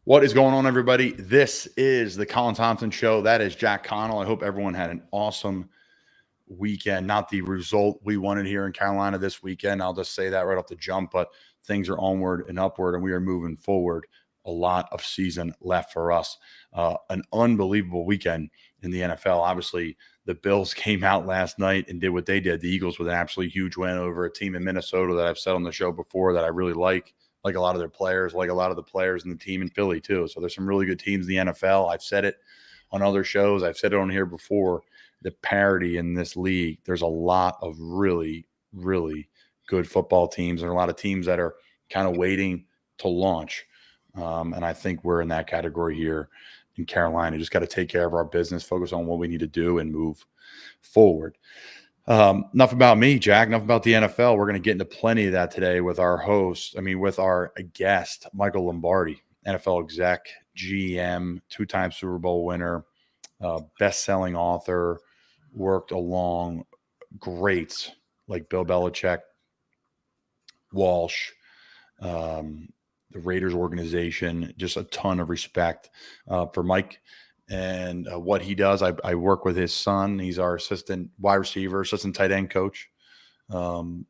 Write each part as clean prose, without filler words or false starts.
What is going on, everybody? This is the Colin Thompson Show. That is Jack Connell. I hope everyone had an awesome weekend. Not the result we wanted here in Carolina this weekend. I'll just say that right off the jump, but things are onward and upward, and we are moving forward. A lot of season left for us. An unbelievable weekend in the NFL. Obviously, the Bills came out last night and did what they did. The Eagles with an absolutely huge win over a team in Minnesota that I've said on the show before that I really like a lot of their players, like a lot of the players in the team in Philly too. So there's some really good teams in the NFL. I've said it on other shows. I've said it on here before. The parity in this league, there's a lot of really, really good football teams and a lot of teams that are kind of waiting to launch. And I think we're in that category here in Carolina. Just got to take care of our business, focus on what we need to do, and move forward. Enough about me, Jack. Enough about the NFL. We're going to get into plenty of that today with our host. With our guest, Michael Lombardi, NFL exec, GM, two-time Super Bowl winner, best-selling author, worked along greats like Bill Belicheck, Walsh, the Raiders organization. Just a ton of respect for Mike. And what he does, I work with his son. He's our assistant wide receiver, assistant tight end coach. We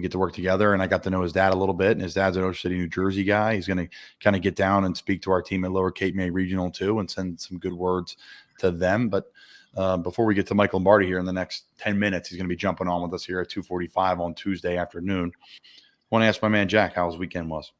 get to work together, and I got to know his dad a little bit, and his dad's an Ocean City, New Jersey guy. He's going to kind of get down and speak to our team at Lower Cape May Regional too and send some good words to them. But before we get to Michael Lombardi here in the next 10 minutes, he's going to be jumping on with us here at 2:45 on Tuesday afternoon. I want to ask my man Jack how his weekend was.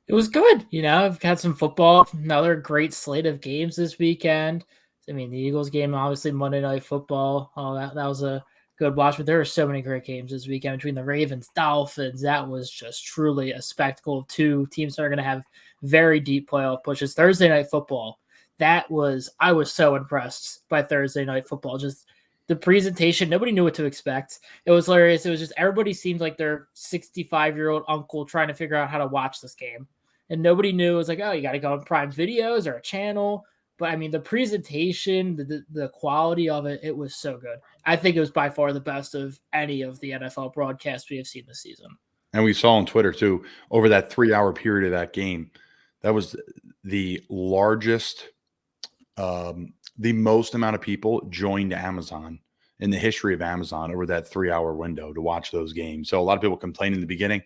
It was good. I've had some football, another great slate of games this weekend. The Eagles game, obviously Monday Night Football. Oh, that was a good watch. But there were so many great games this weekend between the Ravens, Dolphins. That was just truly a spectacle of two teams that are going to have very deep playoff pushes. Thursday Night Football. I was so impressed by Thursday Night Football. Just the presentation, nobody knew what to expect. It was hilarious. It was just everybody seemed like their 65-year-old uncle trying to figure out how to watch this game. And nobody knew. It was like, oh, you got to go on Prime Videos or a channel. But the presentation, the quality of it, it was so good. I think it was by far the best of any of the NFL broadcasts we have seen this season. And we saw on Twitter too, over that 3-hour period of that game, that was the largest, the most amount of people joined Amazon in the history of Amazon over that 3-hour window to watch those games. So a lot of people complained in the beginning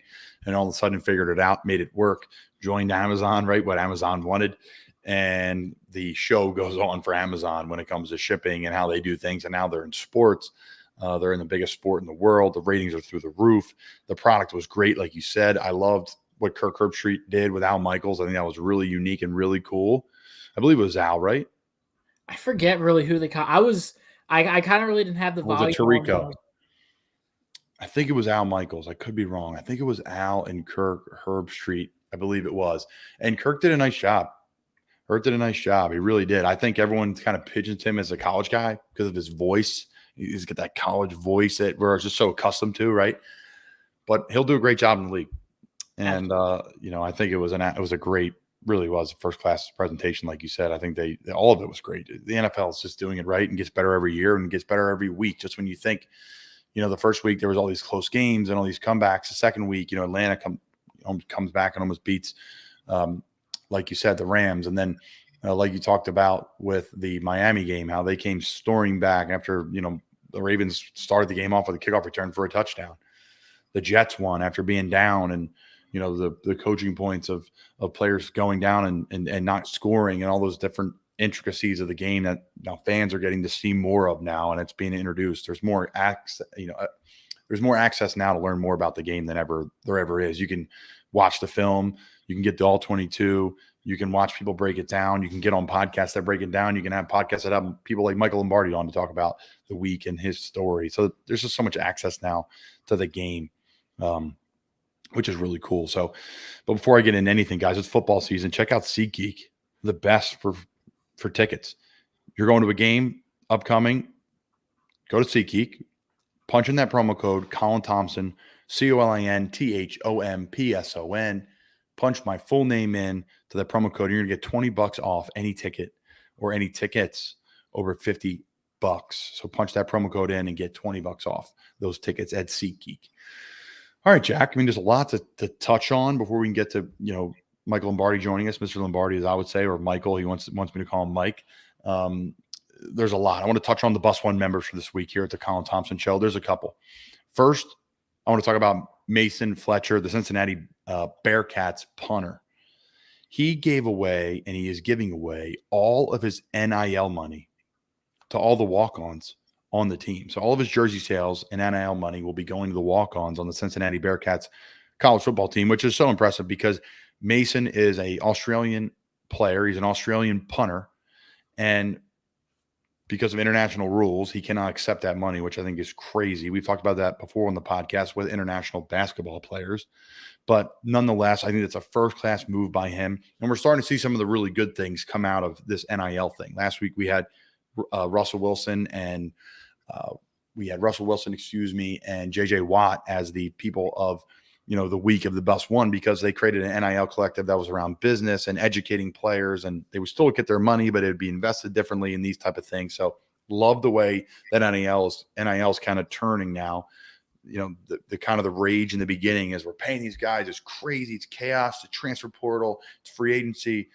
and all of a sudden figured it out, made it work, joined Amazon, right? What Amazon wanted. And the show goes on for Amazon when it comes to shipping and how they do things. And now they're in sports. They're in the biggest sport in the world. The ratings are through the roof. The product was great. Like you said, I loved what Kirk Herbstreit did with Al Michaels. I think that was really unique and really cool. I believe it was Al, right? I forget really who they caught. I kind of really didn't have the volume. Was it Tirico? I think it was Al Michaels. I could be wrong. I think it was Al and Kirk Herbstreit. I believe it was. And Kirk did a nice job. Kirk did a nice job. He really did. I think everyone kind of pigeons him as a college guy because of his voice. He's got that college voice that we're just so accustomed to, right? But he'll do a great job in the league. And, I think it was a great, really was a first-class presentation, like you said. I think all of it was great. The NFL is just doing it right and gets better every year and gets better every week. Just when you think, the first week there was all these close games and all these comebacks. The second week, Atlanta comes back and almost beats, like you said, the Rams. And then, like you talked about with the Miami game, how they came storming back after, the Ravens started the game off with a kickoff return for a touchdown. The Jets won after being down and, the coaching points of players going down and not scoring and all those different intricacies of the game that now fans are getting to see more of now, and it's being introduced. There's more access, there's more access now to learn more about the game than there ever is. You can watch the film, you can get the all 22, you can watch people break it down, you can get on podcasts that break it down, you can have podcasts that have people like Michael Lombardi on to talk about the week and his story. So there's just so much access now to the game. Which is really cool. So, but before I get into anything, guys, it's football season. Check out SeatGeek, the best for tickets. You're going to a game upcoming, go to SeatGeek, punch in that promo code, Colin Thompson, COLINTHOMPSON. Punch my full name in to the promo code. You're going to get $20 off any ticket or any tickets over $50. So punch that promo code in and get $20 off those tickets at SeatGeek. All right, Jack. There's a lot to touch on before we can get to, Michael Lombardi joining us, Mr. Lombardi, as I would say, or Michael. He wants me to call him Mike. There's a lot. I want to touch on the Bus One members for this week here at the Colin Thompson Show. There's a couple. First, I want to talk about Mason Fletcher, the Cincinnati Bearcats punter. He gave away, and he is giving away, all of his NIL money to all the walk-ons on the team. So all of his jersey sales and NIL money will be going to the walk-ons on the Cincinnati Bearcats college football team, which is so impressive because Mason is an Australian player. He's an Australian punter. And because of international rules, he cannot accept that money, which I think is crazy. We've talked about that before on the podcast with international basketball players. But nonetheless, I think it's a first-class move by him. And we're starting to see some of the really good things come out of this NIL thing. Last week we had Russell Wilson and JJ Watt as the people of, the week of the Bus One, because they created an NIL collective that was around business and educating players, and they would still get their money, but it would be invested differently in these type of things. So love the way that NIL's kind of turning now. The kind of the rage in the beginning is we're paying these guys. It's crazy. It's chaos. The transfer portal. It's free agency.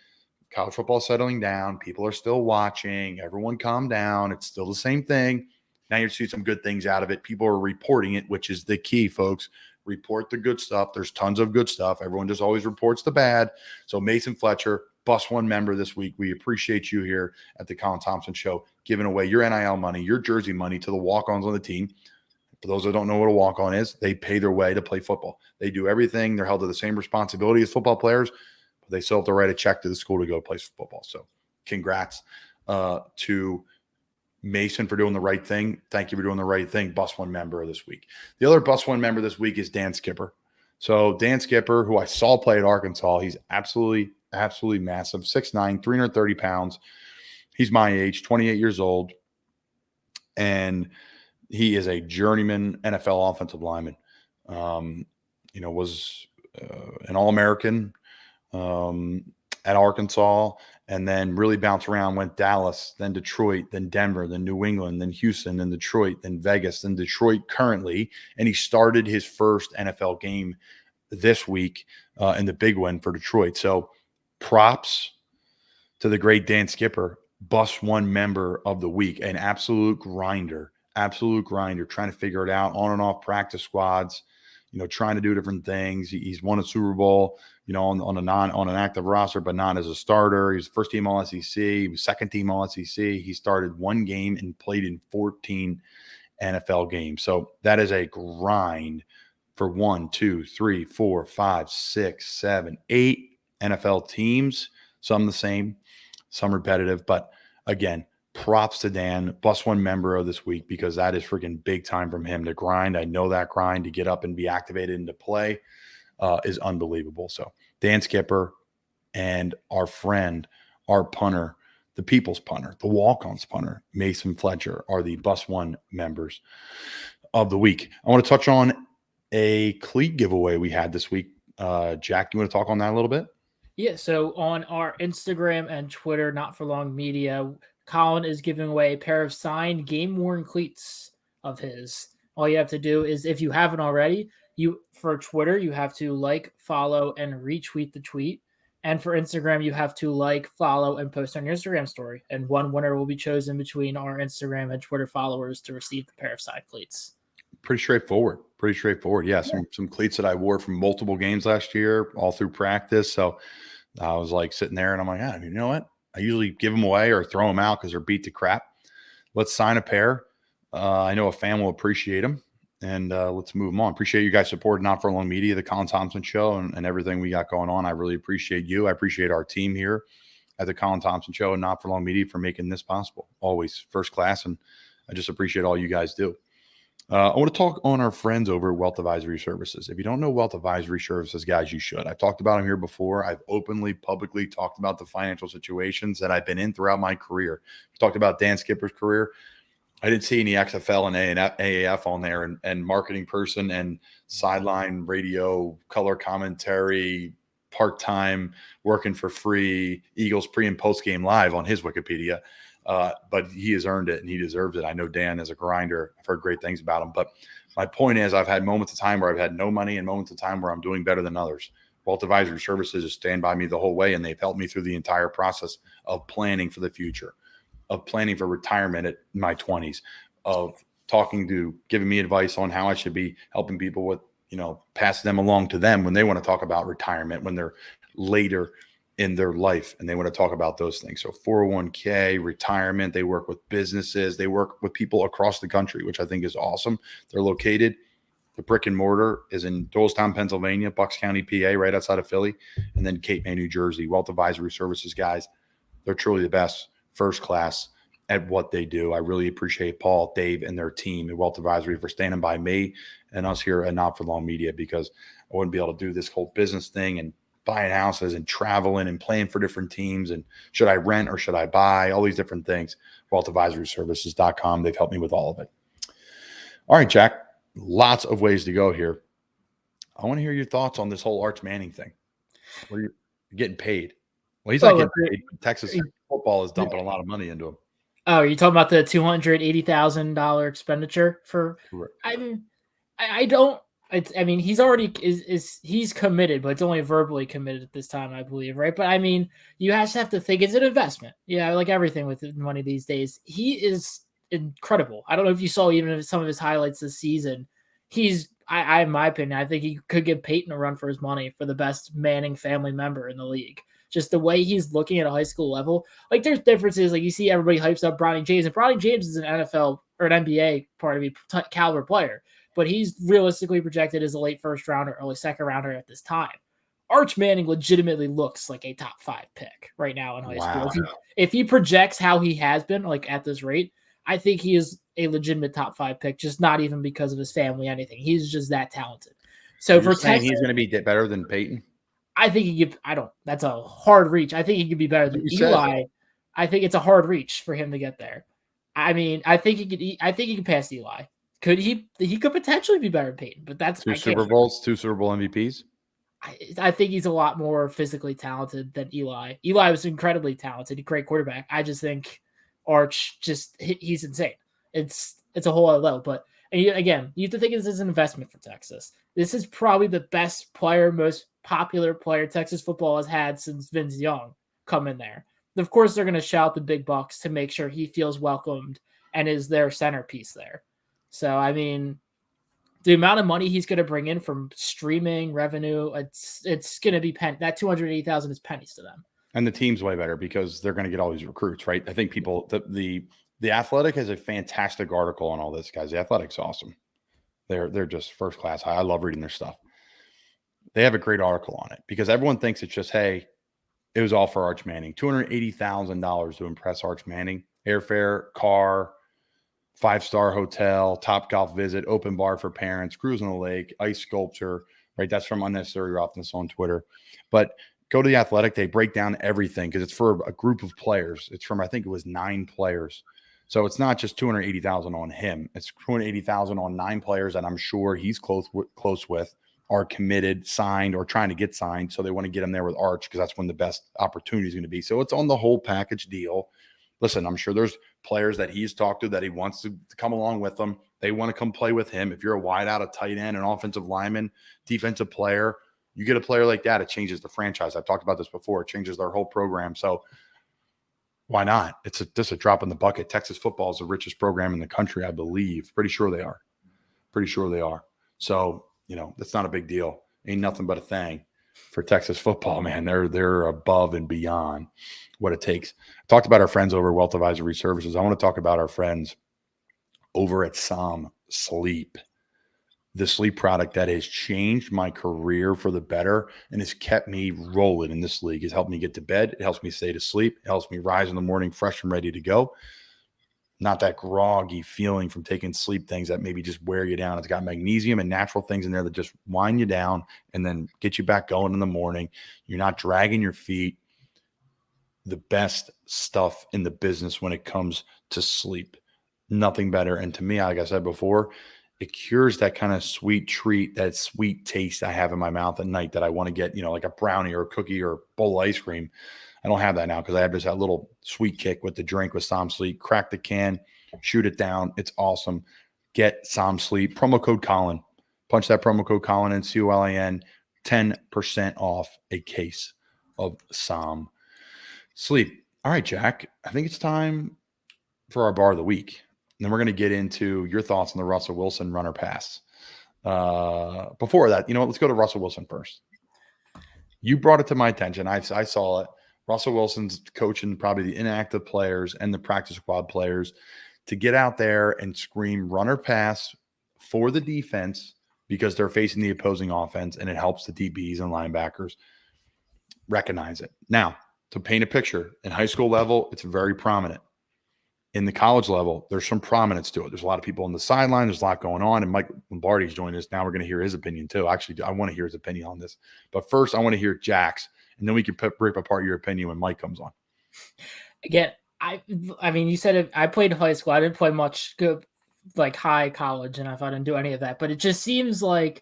College football settling down. People are still watching. Everyone calm down. It's still the same thing. Now you're seeing some good things out of it. People are reporting it, which is the key, folks. Report the good stuff. There's tons of good stuff. Everyone just always reports the bad. So Mason Fletcher, Bus One member this week. We appreciate you here at the Colin Thompson Show, giving away your NIL money, your jersey money to the walk-ons on the team. For those that don't know what a walk-on is, they pay their way to play football. They do everything. They're held to the same responsibility as football players, but they still have to write a check to the school to go play football. So congrats to Mason for doing the right thing. Thank you for doing the right thing. Bus One member this week. The other Bus One member this week is Dan Skipper. So Dan Skipper, who I saw play at Arkansas, he's absolutely massive, 6'9", 330 pounds. He's my age, 28 years old. And he is a journeyman NFL offensive lineman. Was an All-American at Arkansas, and then really bounced around, went Dallas, then Detroit, then Denver, then New England, then Houston, then Detroit, then Vegas, then Detroit currently. And he started his first NFL game this week in the big win for Detroit. So props to the great Dan Skipper, Bus One member of the week, an absolute grinder, trying to figure it out on and off practice squads, trying to do different things. He's won a Super Bowl, on an active roster, but not as a starter. He was first team All SEC. He was second team All SEC. He started one game and played in 14 NFL games. So that is a grind for 1, 2, 3, 4, 5, 6, 7, 8 NFL teams. Some the same, some repetitive, but again, props to Dan, Bus One member of this week, because that is freaking big time from him to grind. I know that grind to get up and be activated into play is unbelievable. So Dan Skipper and our friend, our punter, the people's punter, the walk-ons punter, Mason Fletcher, are the Bus One members of the week. I want to touch on a cleat giveaway we had this week. Jack, you want to talk on that a little bit? Yeah, so on our Instagram and Twitter, Not For Long Media, Colin is giving away a pair of signed game-worn cleats of his. All you have to do is, if you haven't already, for Twitter, you have to like, follow, and retweet the tweet. And for Instagram, you have to like, follow, and post on your Instagram story. And one winner will be chosen between our Instagram and Twitter followers to receive the pair of signed cleats. Pretty straightforward. Yeah, some cleats that I wore from multiple games last year, all through practice. So I was like sitting there and I'm like, you know what? I usually give them away or throw them out because they're beat to crap. Let's sign a pair. I know a fan will appreciate them, and let's move them on. Appreciate you guys supporting Not For Long Media, the Colin Thompson Show, and everything we got going on. I really appreciate you. I appreciate our team here at the Colin Thompson Show and Not For Long Media for making this possible. Always first class, and I just appreciate all you guys do. I want to talk on our friends over at Wealth Advisory Services. If you don't know Wealth Advisory Services, guys, you should. I've talked about them here before. I've openly, publicly talked about the financial situations that I've been in throughout my career. We talked about Dan Skipper's career. I didn't see any XFL and AAF on there, and marketing person and sideline radio, color commentary, part-time, working for free, Eagles pre- and post-game live on his Wikipedia. But he has earned it and he deserves it. I know Dan is a grinder. I've heard great things about him. But my point is, I've had moments of time where I've had no money and moments of time where I'm doing better than others. Wealth Advisory Services is stand by me the whole way, and they've helped me through the entire process of planning for the future, of planning for retirement at my 20s, of giving me advice on how I should be helping people with, pass them along to them when they want to talk about retirement, when they're later in their life and they want to talk about those things. So 401k, retirement, they work with businesses, they work with people across the country, which I think is awesome. They're located, the brick and mortar is in Doylestown, Pennsylvania, Bucks County, PA, right outside of Philly, and then Cape May, New Jersey. Wealth Advisory Services guys, they're truly the best, first class at what they do. I really appreciate Paul, Dave, and their team at Wealth Advisory for standing by me and us here at Not For Long Media, because I wouldn't be able to do this whole business thing and buying houses and traveling and playing for different teams. And should I rent or should I buy? All these different things. WealthAdvisoryServices.com. They've helped me with all of it. All right, Jack, lots of ways to go here. I want to hear your thoughts on this whole Arch Manning thing. Where you're getting paid. Well, he's not getting paid. Texas football is dumping a lot of money into him. Oh, are you talking about the $280,000 expenditure for? Correct. I don't. I mean, he's already he's committed, but it's only verbally committed at this time, I believe, right? But I mean, you have to think it's an investment. Yeah, like everything with money these days. He is incredible. I don't know if you saw even some of his highlights this season. He's, in my opinion, I think he could give Peyton a run for his money for the best Manning family member in the league. Just the way he's looking at a high school level. Like, there's differences. Like, you see everybody hypes up Bronny James, and Bronny James is an NFL or an NBA caliber player, but he's realistically projected as a late first rounder, early second rounder at this time. Arch Manning legitimately looks like a top 5 pick right now in high school. If he projects how he has been, like at this rate, I think he is a legitimate top 5 pick, just not even because of his family, anything. He's just that talented. So for Texas, he's going to be better than Peyton. I think he could. That's a hard reach. I think he could be better than Eli. I think it's a hard reach for him to get there. I mean, I think he could. I think he could pass Eli. Could he? He could potentially be better than Peyton, but that's 2 Super Bowls, 2 Super Bowl MVPs. I think he's a lot more physically talented than Eli. Eli was incredibly talented, a great quarterback. I just think Arch he's insane. It's a whole other level. But again, you have to think this is an investment for Texas. This is probably the best player, most popular player Texas football has had since Vince Young come in there. Of course, they're going to shout the big bucks to make sure he feels welcomed and is their centerpiece there. So, I mean, the amount of money he's going to bring in from streaming revenue, it's going to be that $280,000 is pennies to them. And the team's way better because they're going to get all these recruits, right? I think people, the Athletic has a fantastic article on all this, guys. The Athletic's awesome. They're just first class. I love reading their stuff. They have a great article on it because everyone thinks it's just, hey, it was all for Arch Manning. $280,000 to impress Arch Manning. Airfare, car, 5-star hotel, top golf visit, open bar for parents, cruise on the lake, ice sculpture, right? That's from Unnecessary Roughness on Twitter. But go to the Athletic. They break down everything because it's for a group of players. It's from, I think it was 9 players. So it's not just $280,000 on him. It's $280,000 on 9 players that I'm sure he's close with, are committed, signed, or trying to get signed. So they want to get him there with Arch because that's when the best opportunity is going to be. So it's on the whole package deal. Listen, I'm sure there's players that he's talked to that he wants to come along with them. They want to come play with him. If you're a wide out, a tight end, an offensive lineman, defensive player, you get a player like that, it changes the franchise. I've talked about this before. It changes their whole program. So why not? It's just a drop in the bucket. Texas football is the richest program in the country, I believe. Pretty sure they are. So, that's not a big deal. Ain't nothing but a thing for Texas football, man. They're above and beyond what it takes. I talked about our friends over at Wealth Advisory Services. I want to talk about our friends over at Som Sleep, the sleep product that has changed my career for the better and has kept me rolling in this league. It's helped me get to bed. It helps me stay to sleep. It helps me rise in the morning fresh and ready to go. Not that groggy feeling from taking sleep things that maybe just wear you down. It's got magnesium and natural things in there that just wind you down and then get you back going in the morning. You're not dragging your feet. The best stuff in the business when it comes to sleep. Nothing better. And to me, like I said before, it cures that kind of sweet treat, that sweet taste I have in my mouth at night that I want to get, like a brownie or a cookie or a bowl of ice cream. I don't have that now because I have just that little sweet kick with the drink with Som Sleep. Crack the can, shoot it down. It's awesome. Get Som Sleep. Promo code Colin. Punch that promo code Colin in, Colin. 10% off a case of Som Sleep. All right, Jack, I think it's time for our bar of the week. And then we're going to get into your thoughts on the Russell Wilson runner pass. Before that, let's go to Russell Wilson first. You brought it to my attention. I saw it. Russell Wilson's coaching probably the inactive players and the practice squad players to get out there and scream runner pass for the defense because they're facing the opposing offense, and it helps the DBs and linebackers recognize it. Now, to paint a picture, in high school level, it's very prominent. In the college level, there's some prominence to it. There's a lot of people on the sideline. There's a lot going on. And Mike Lombardi's joining us. Now we're going to hear his opinion too. Actually, I want to hear his opinion on this. But first, I want to hear Jack's, and then we can rip apart your opinion when Mike comes on. Again, I mean, you said I played high school. I didn't play much good, like high college, and I didn't do any of that. But it just seems like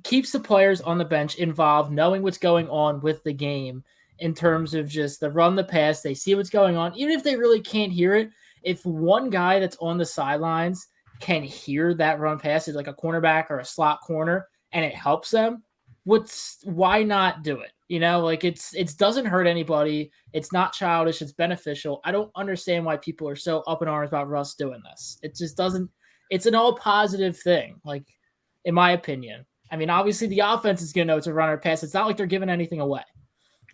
keeps the players on the bench involved, knowing what's going on with the game. In terms of just the run, the pass, they see what's going on. Even if they really can't hear it, if one guy that's on the sidelines can hear that run pass, is like a cornerback or a slot corner, and it helps them, why not do it? It doesn't hurt anybody. It's not childish. It's beneficial. I don't understand why people are so up in arms about Russ doing this. It just doesn't. It's an all positive thing, like in my opinion. I mean, obviously the offense is going to know it's a runner pass. It's not like they're giving anything away.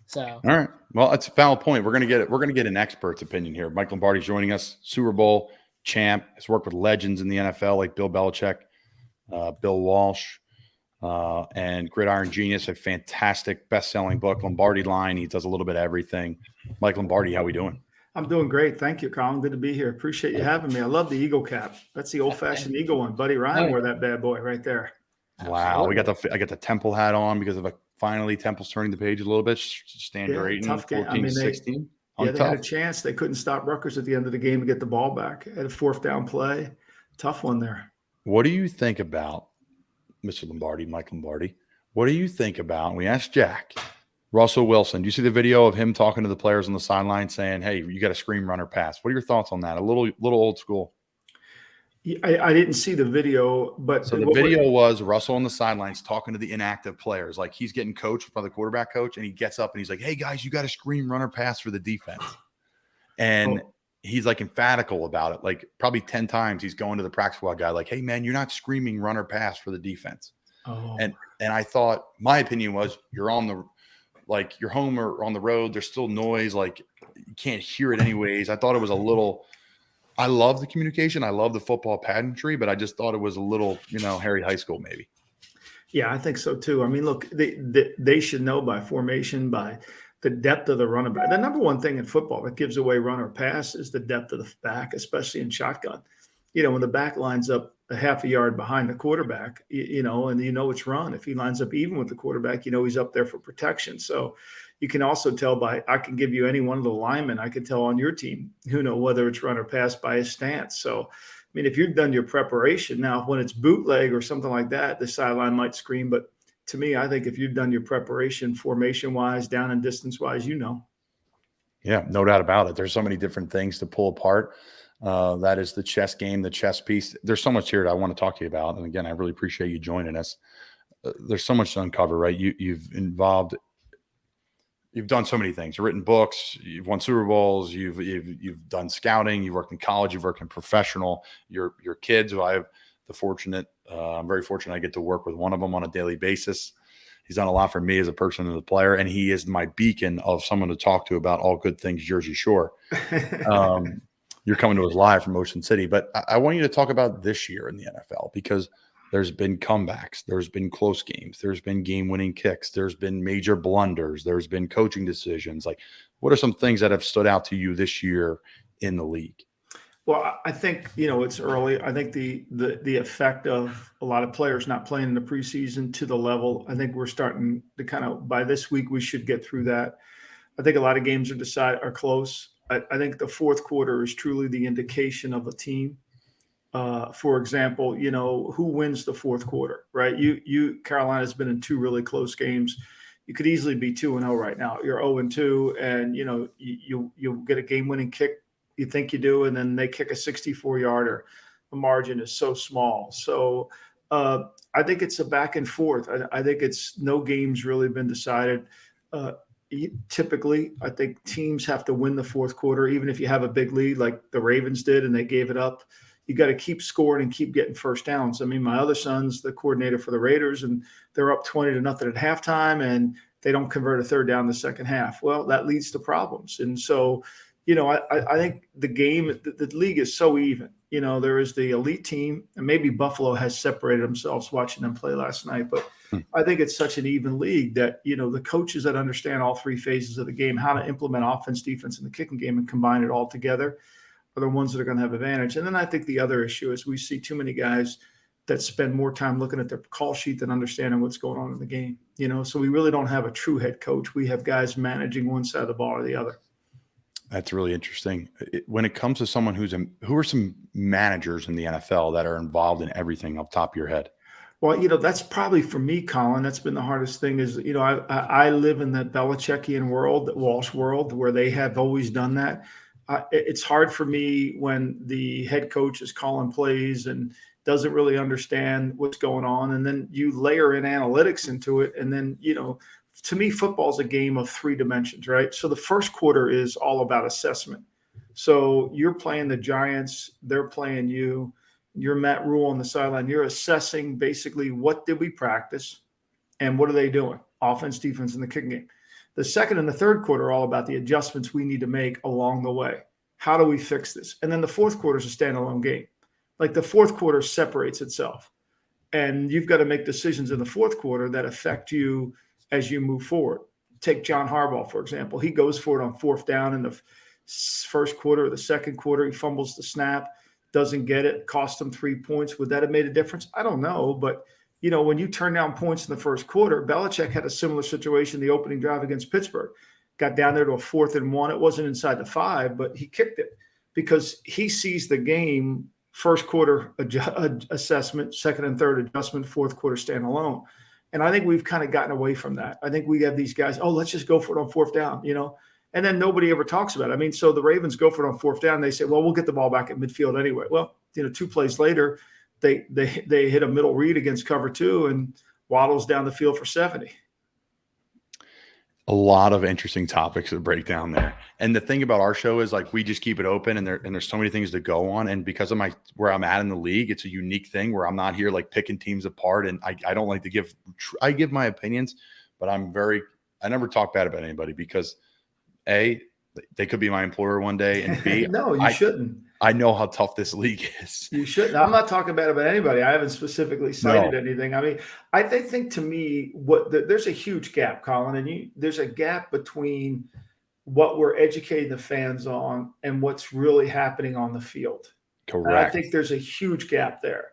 So, all right. Well, that's a valid point. We're going to get an expert's opinion here. Mike Lombardi's joining us, Super Bowl champ, has worked with legends in the NFL like Bill Belichick, Bill Walsh, and Gridiron Genius, a fantastic best-selling book, Lombardi line. He does a little bit of everything. Mike Lombardi, how we doing? I'm doing great. Thank you, Colin. Good to be here. Appreciate you having me. I love the Eagle cap. That's the old-fashioned Eagle one. Buddy Ryan wore that bad boy right there. Wow. I got the Temple hat on because of finally Temple's turning the page a little bit. Standard 18, tough game. 14, 16. They had a chance. They couldn't stop Rutgers at the end of the game to get the ball back. At a fourth down play. Tough one there. What do you think about, Mr. Lombardi, Mike Lombardi? What do you think about, we asked Jack, Russell Wilson. Do you see the video of him talking to the players on the sideline saying, hey, you got to scream runner pass? What are your thoughts on that? A little old school. I didn't see the video, but so the video was Russell on the sidelines talking to the inactive players. Like he's getting coached by the quarterback coach, and he gets up and he's like, hey guys, you got to scream runner pass for the defense. And he's like emphatical about it. Like probably 10 times he's going to the practice squad guy, like, hey man, you're not screaming runner pass for the defense. And I thought, my opinion was, you're home or on the road, there's still noise, like you can't hear it anyways. I thought it was a little, I love the communication. I love the football pageantry, but I just thought it was a little, Harry High School maybe. Yeah, I think so too. I mean, look, they should know by formation, by the depth of the running back. The number one thing in football that gives away run or pass is the depth of the back, especially in shotgun. When the back lines up a half a yard behind the quarterback, and it's run. If he lines up even with the quarterback, he's up there for protection. So you can also tell I can give you any one of the linemen. I can tell on your team, whether it's run or pass by his stance. So, I mean, if you've done your preparation now, when it's bootleg or something like that, the sideline might scream. But to me, I think if you've done your preparation formation wise, down and distance wise, Yeah, no doubt about it. There's so many different things to pull apart. That is the chess game, the chess piece. There's so much here that I want to talk to you about. And again, I really appreciate you joining us. There's so much to uncover, right? You've done so many things. You've written books. You've won Super Bowls. You've done scouting. You've worked in college. You've worked in professional. Your kids, who I have I'm very fortunate. I get to work with one of them on a daily basis. He's done a lot for me as a person and a player, and he is my beacon of someone to talk to about all good things Jersey Shore. You're coming to us live from Ocean City, but I want you to talk about this year in the NFL, because there's been comebacks, there's been close games, there's been game-winning kicks, there's been major blunders, there's been coaching decisions. Like, what are some things that have stood out to you this year in the league? Well, I think, it's early. I think the effect of a lot of players not playing in the preseason to the level, I think we're starting to by this week, we should get through that. I think a lot of games are close. I think the fourth quarter is truly the indication of a team. For example, who wins the fourth quarter, right? Carolina's been in two really close games. You could easily be 2-0 right now. You're 0-2, and you get a game-winning kick. You think you do, and then they kick a 64-yarder. The margin is so small. So I think it's a back and forth. I think it's no game's really been decided. Typically, I think teams have to win the fourth quarter, even if you have a big lead like the Ravens did and they gave it up. You got to keep scoring and keep getting first downs. I mean, my other son's the coordinator for the Raiders, and they're up 20-0 at halftime, and they don't convert a third down in the second half. Well, that leads to problems. And so, I think the game, the league is so even. There is the elite team, and maybe Buffalo has separated themselves watching them play last night. But I think it's such an even league that, the coaches that understand all three phases of the game, how to implement offense, defense, and the kicking game and combine it all together are the ones that are going to have advantage. And then I think the other issue is we see too many guys that spend more time looking at their call sheet than understanding what's going on in the game. So we really don't have a true head coach. We have guys managing one side of the ball or the other. That's really interesting. When it comes to someone who are some managers in the NFL that are involved in everything off the top of your head? Well, that's probably for me, Colin. That's been the hardest thing is, I live in the Belichickian world, the Walsh world, where they have always done that. It's hard for me when the head coach is calling plays and doesn't really understand what's going on. And then you layer in analytics into it. And then, to me, football is a game of three dimensions, right? So the first quarter is all about assessment. So you're playing the Giants, they're playing you. You're Matt Rule on the sideline. You're assessing basically what did we practice and what are they doing? Offense, defense, and the kicking game. The second and the third quarter are all about the adjustments we need to make along the way. How do we fix this? And then the fourth quarter is a standalone game. Like the fourth quarter separates itself. And you've got to make decisions in the fourth quarter that affect you as you move forward. Take John Harbaugh, for example. He goes for it on fourth down in the first quarter or the second quarter. He fumbles the snap, doesn't get it, cost him 3 points. Would that have made a difference? I don't know. But, when you turn down points in the first quarter, Belichick had a similar situation the opening drive against Pittsburgh. Got down there to a 4th and 1. It wasn't inside the 5, but he kicked it because he sees the game first quarter assessment, second and third adjustment, fourth quarter standalone. And I think we've kind of gotten away from that. I think we have these guys, let's just go for it on fourth down, and then nobody ever talks about it. I mean, so the Ravens go for it on fourth down. They say, well, we'll get the ball back at midfield anyway. Well, 2 plays later, they hit a middle read against cover 2 and waddles down the field for 70. A lot of interesting topics to break down there. And the thing about our show is like we just keep it open and there's so many things to go on. And because of where I'm at in the league, it's a unique thing where I'm not here like picking teams apart. And I don't like to I give my opinions, but I never talk bad about anybody because A, they could be my employer one day, and B, no, you shouldn't. I know how tough this league is. You shouldn't. I'm not talking bad about anybody. I haven't specifically cited anything. I mean, I think to me, there's a huge gap, Colin, and there's a gap between what we're educating the fans on and what's really happening on the field. Correct. And I think there's a huge gap there.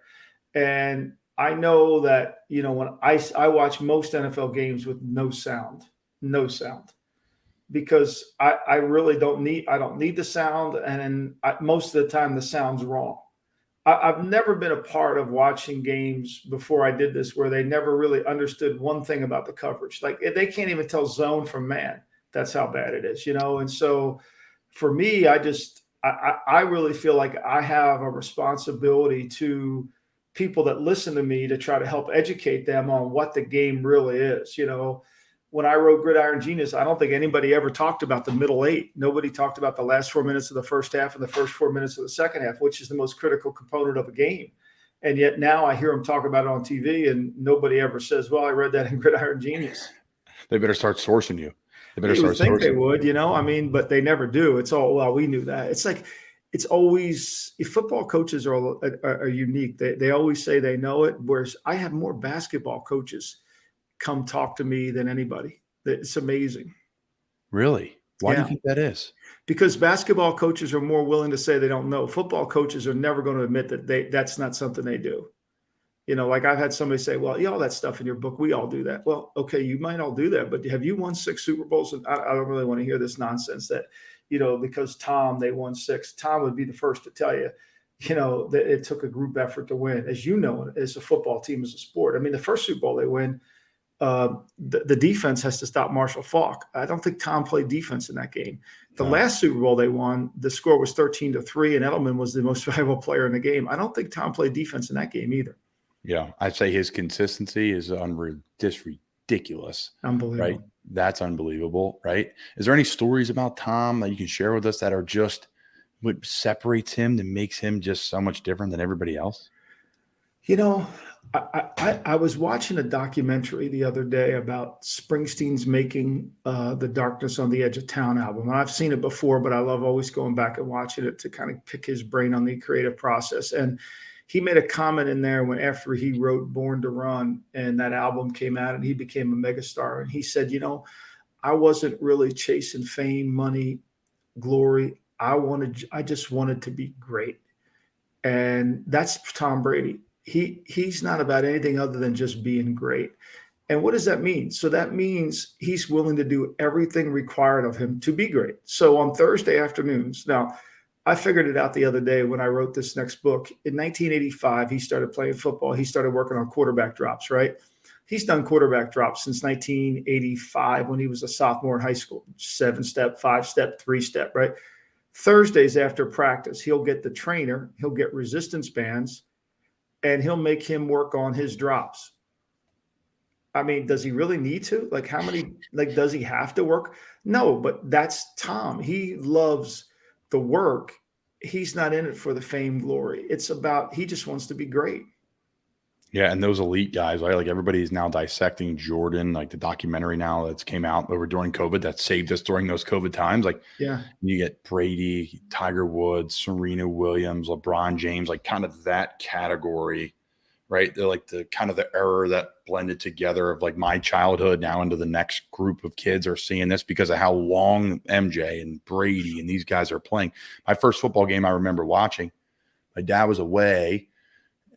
And I know that, when I watch most NFL games with no sound, because I really don't need the sound. And most of the time the sound's wrong. I've never been a part of watching games before I did this where they never really understood one thing about the coverage. Like they can't even tell zone from man. That's how bad it is, And so for me, I really feel like I have a responsibility to people that listen to me to try to help educate them on what the game really is. When I wrote Gridiron Genius, I don't think anybody ever talked about the middle 8. Nobody talked about the last 4 minutes of the first half and the first 4 minutes of the second half, which is the most critical component of a game. And yet now I hear them talk about it on TV and nobody ever says, well, I read that in Gridiron Genius. They better start sourcing you. They would think they would, but they never do. It's all, well, we knew that. It's like, it's always, football coaches are unique. They always say they know it, whereas I have more basketball coaches come talk to me than anybody. It's amazing. Really? Why do you think that is? Because basketball coaches are more willing to say they don't know. Football coaches are never going to admit that that's not something they do. Like I've had somebody say, well, all that stuff in your book, we all do that. Well, okay, you might all do that, but have you won 6 Super Bowls? And I don't really want to hear this nonsense that, because they won 6. Tom would be the first to tell you, that it took a group effort to win. As you know, as a football team, as a sport. I mean, the first Super Bowl they win, the defense has to stop Marshall Faulk. I don't think Tom played defense in that game. The last Super Bowl they won, the score was 13-3, and Edelman was the most valuable player in the game. I don't think Tom played defense in that game either. Yeah, I'd say his consistency is just ridiculous, right? Unbelievable. That's unbelievable, right? Is there any stories about Tom that you can share with us that are just what separates him that makes him just so much different than everybody else? You know, I was watching a documentary the other day about Springsteen's making the Darkness on the Edge of Town album. And I've seen it before, but I love always going back and watching it to kind of pick his brain on the creative process. And he made a comment in there when after he wrote Born to Run and that album came out and he became a megastar. And he said, I wasn't really chasing fame, money, glory. I just wanted to be great. And that's Tom Brady. He's not about anything other than just being great. And what does that mean? So that means he's willing to do everything required of him to be great. So on Thursday afternoons, now I figured it out the other day when I wrote this next book. In 1985, he started playing football. He started working on quarterback drops, right? He's done quarterback drops since 1985 when he was a sophomore in high school, 7-step, 5-step, 3-step, right? Thursdays after practice, he'll get the trainer, he'll get resistance bands, and he'll make him work on his drops. I mean, does he really need to? Like, how many, like, does he have to work? No, but that's Tom. He loves the work. He's not in it for the fame, glory. It's about, he just wants to be great. Yeah, and those elite guys, right? Like everybody's now dissecting Jordan, like the documentary now that's came out over during COVID that saved us during those COVID times. Like, Yeah. you get Brady, Tiger Woods, Serena Williams, LeBron James, like kind of that category, right? They're like the kind of the era that blended together of like my childhood now into the next group of kids are seeing this because of how long MJ and Brady and these guys are playing. My first football game I remember watching, my dad was away.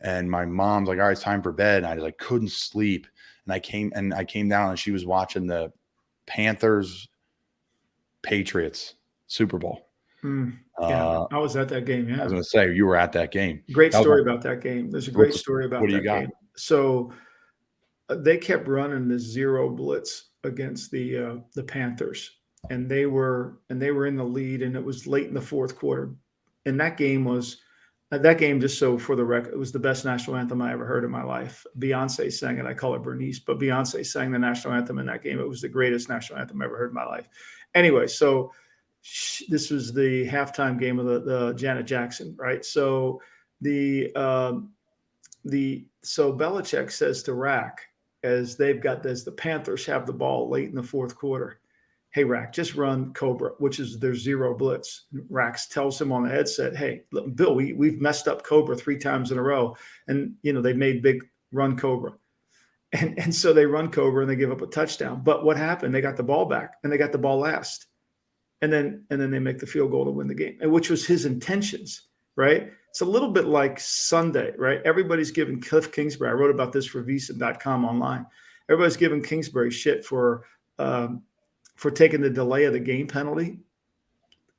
And my mom's like, all right, it's time for bed. And I just like couldn't sleep. And I came down and she was watching the Panthers Patriots Super Bowl. Yeah. I was at that game. I Yeah. was going to say, you were at that game. Great story about that game. There's a great story about what do you that got? game. So they kept running the zero blitz against the Panthers, and they were in the lead, and it was late in the fourth quarter. And that game, just so for the record, it was the best national anthem I ever heard in my life. Beyonce sang it. I call it Bernice, but Beyonce sang the national anthem in that game. It was the greatest national anthem I ever heard in my life. Anyway, so this was the halftime game of the Janet Jackson, right? So so Belichick says to Rack, as the Panthers have the ball late in the fourth quarter, hey, Rack, just run Cobra, which is their zero blitz. Rax tells him on the headset, hey, look, Bill, we've messed up Cobra 3 times in a row. And, they made big run Cobra. And so they run Cobra and they give up a touchdown. But what happened? They got the ball back and they got the ball last. And then they make the field goal to win the game, which was his intentions, right? It's a little bit like Sunday, right? Everybody's giving Cliff Kingsbury. I wrote about this for visa.com online. Everybody's giving Kingsbury shit for taking the delay of the game penalty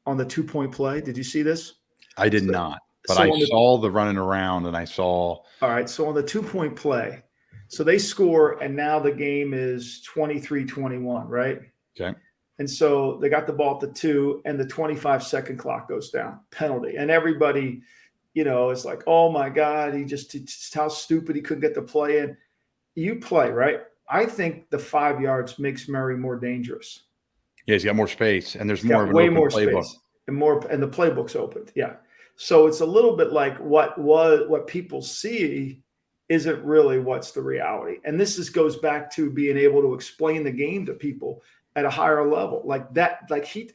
on the 2-point play. Did you see this? I did not, but I saw the running around and I saw. All right. So on the 2-point play, so they score and now the game is 23-21, right? Okay. And so they got the ball at the 2 and the 25-second clock goes down, penalty. And everybody, is like, oh my God, just how stupid he couldn't get the play in. You play, right? I think the 5 yards makes Murray more dangerous. Yeah, he's got more space, and there's He's more got of an way open more playbook. space and the playbook's opened. Yeah. So it's a little bit like what people see isn't really what's the reality. And this goes back to being able to explain the game to people at a higher level. Like that,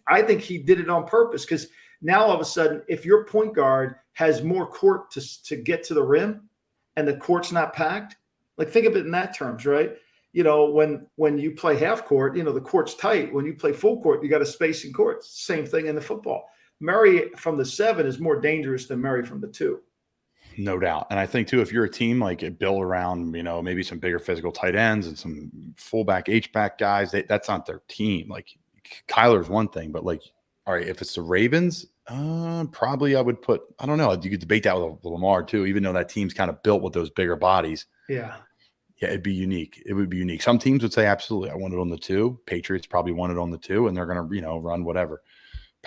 I think he did it on purpose, because now all of a sudden, if your point guard has more court to get to the rim and the court's not packed, like think of it in that terms, right? When you play half court, the court's tight. When you play full court, you got a space in court. Same thing in the football. Murray from the 7 is more dangerous than Murray from the 2. No doubt. And I think too, if you're a team like built around, maybe some bigger physical tight ends and some fullback, H-back guys, that's not their team. Like Kyler's one thing, but like, all right, if it's the Ravens, probably I would put, I don't know. You could debate that with Lamar too, even though that team's kind of built with those bigger bodies. Yeah. Yeah, it'd be unique. It would be unique. Some teams would say, absolutely, I want it on the 2. Patriots probably want it on the 2, and they're going to, run whatever.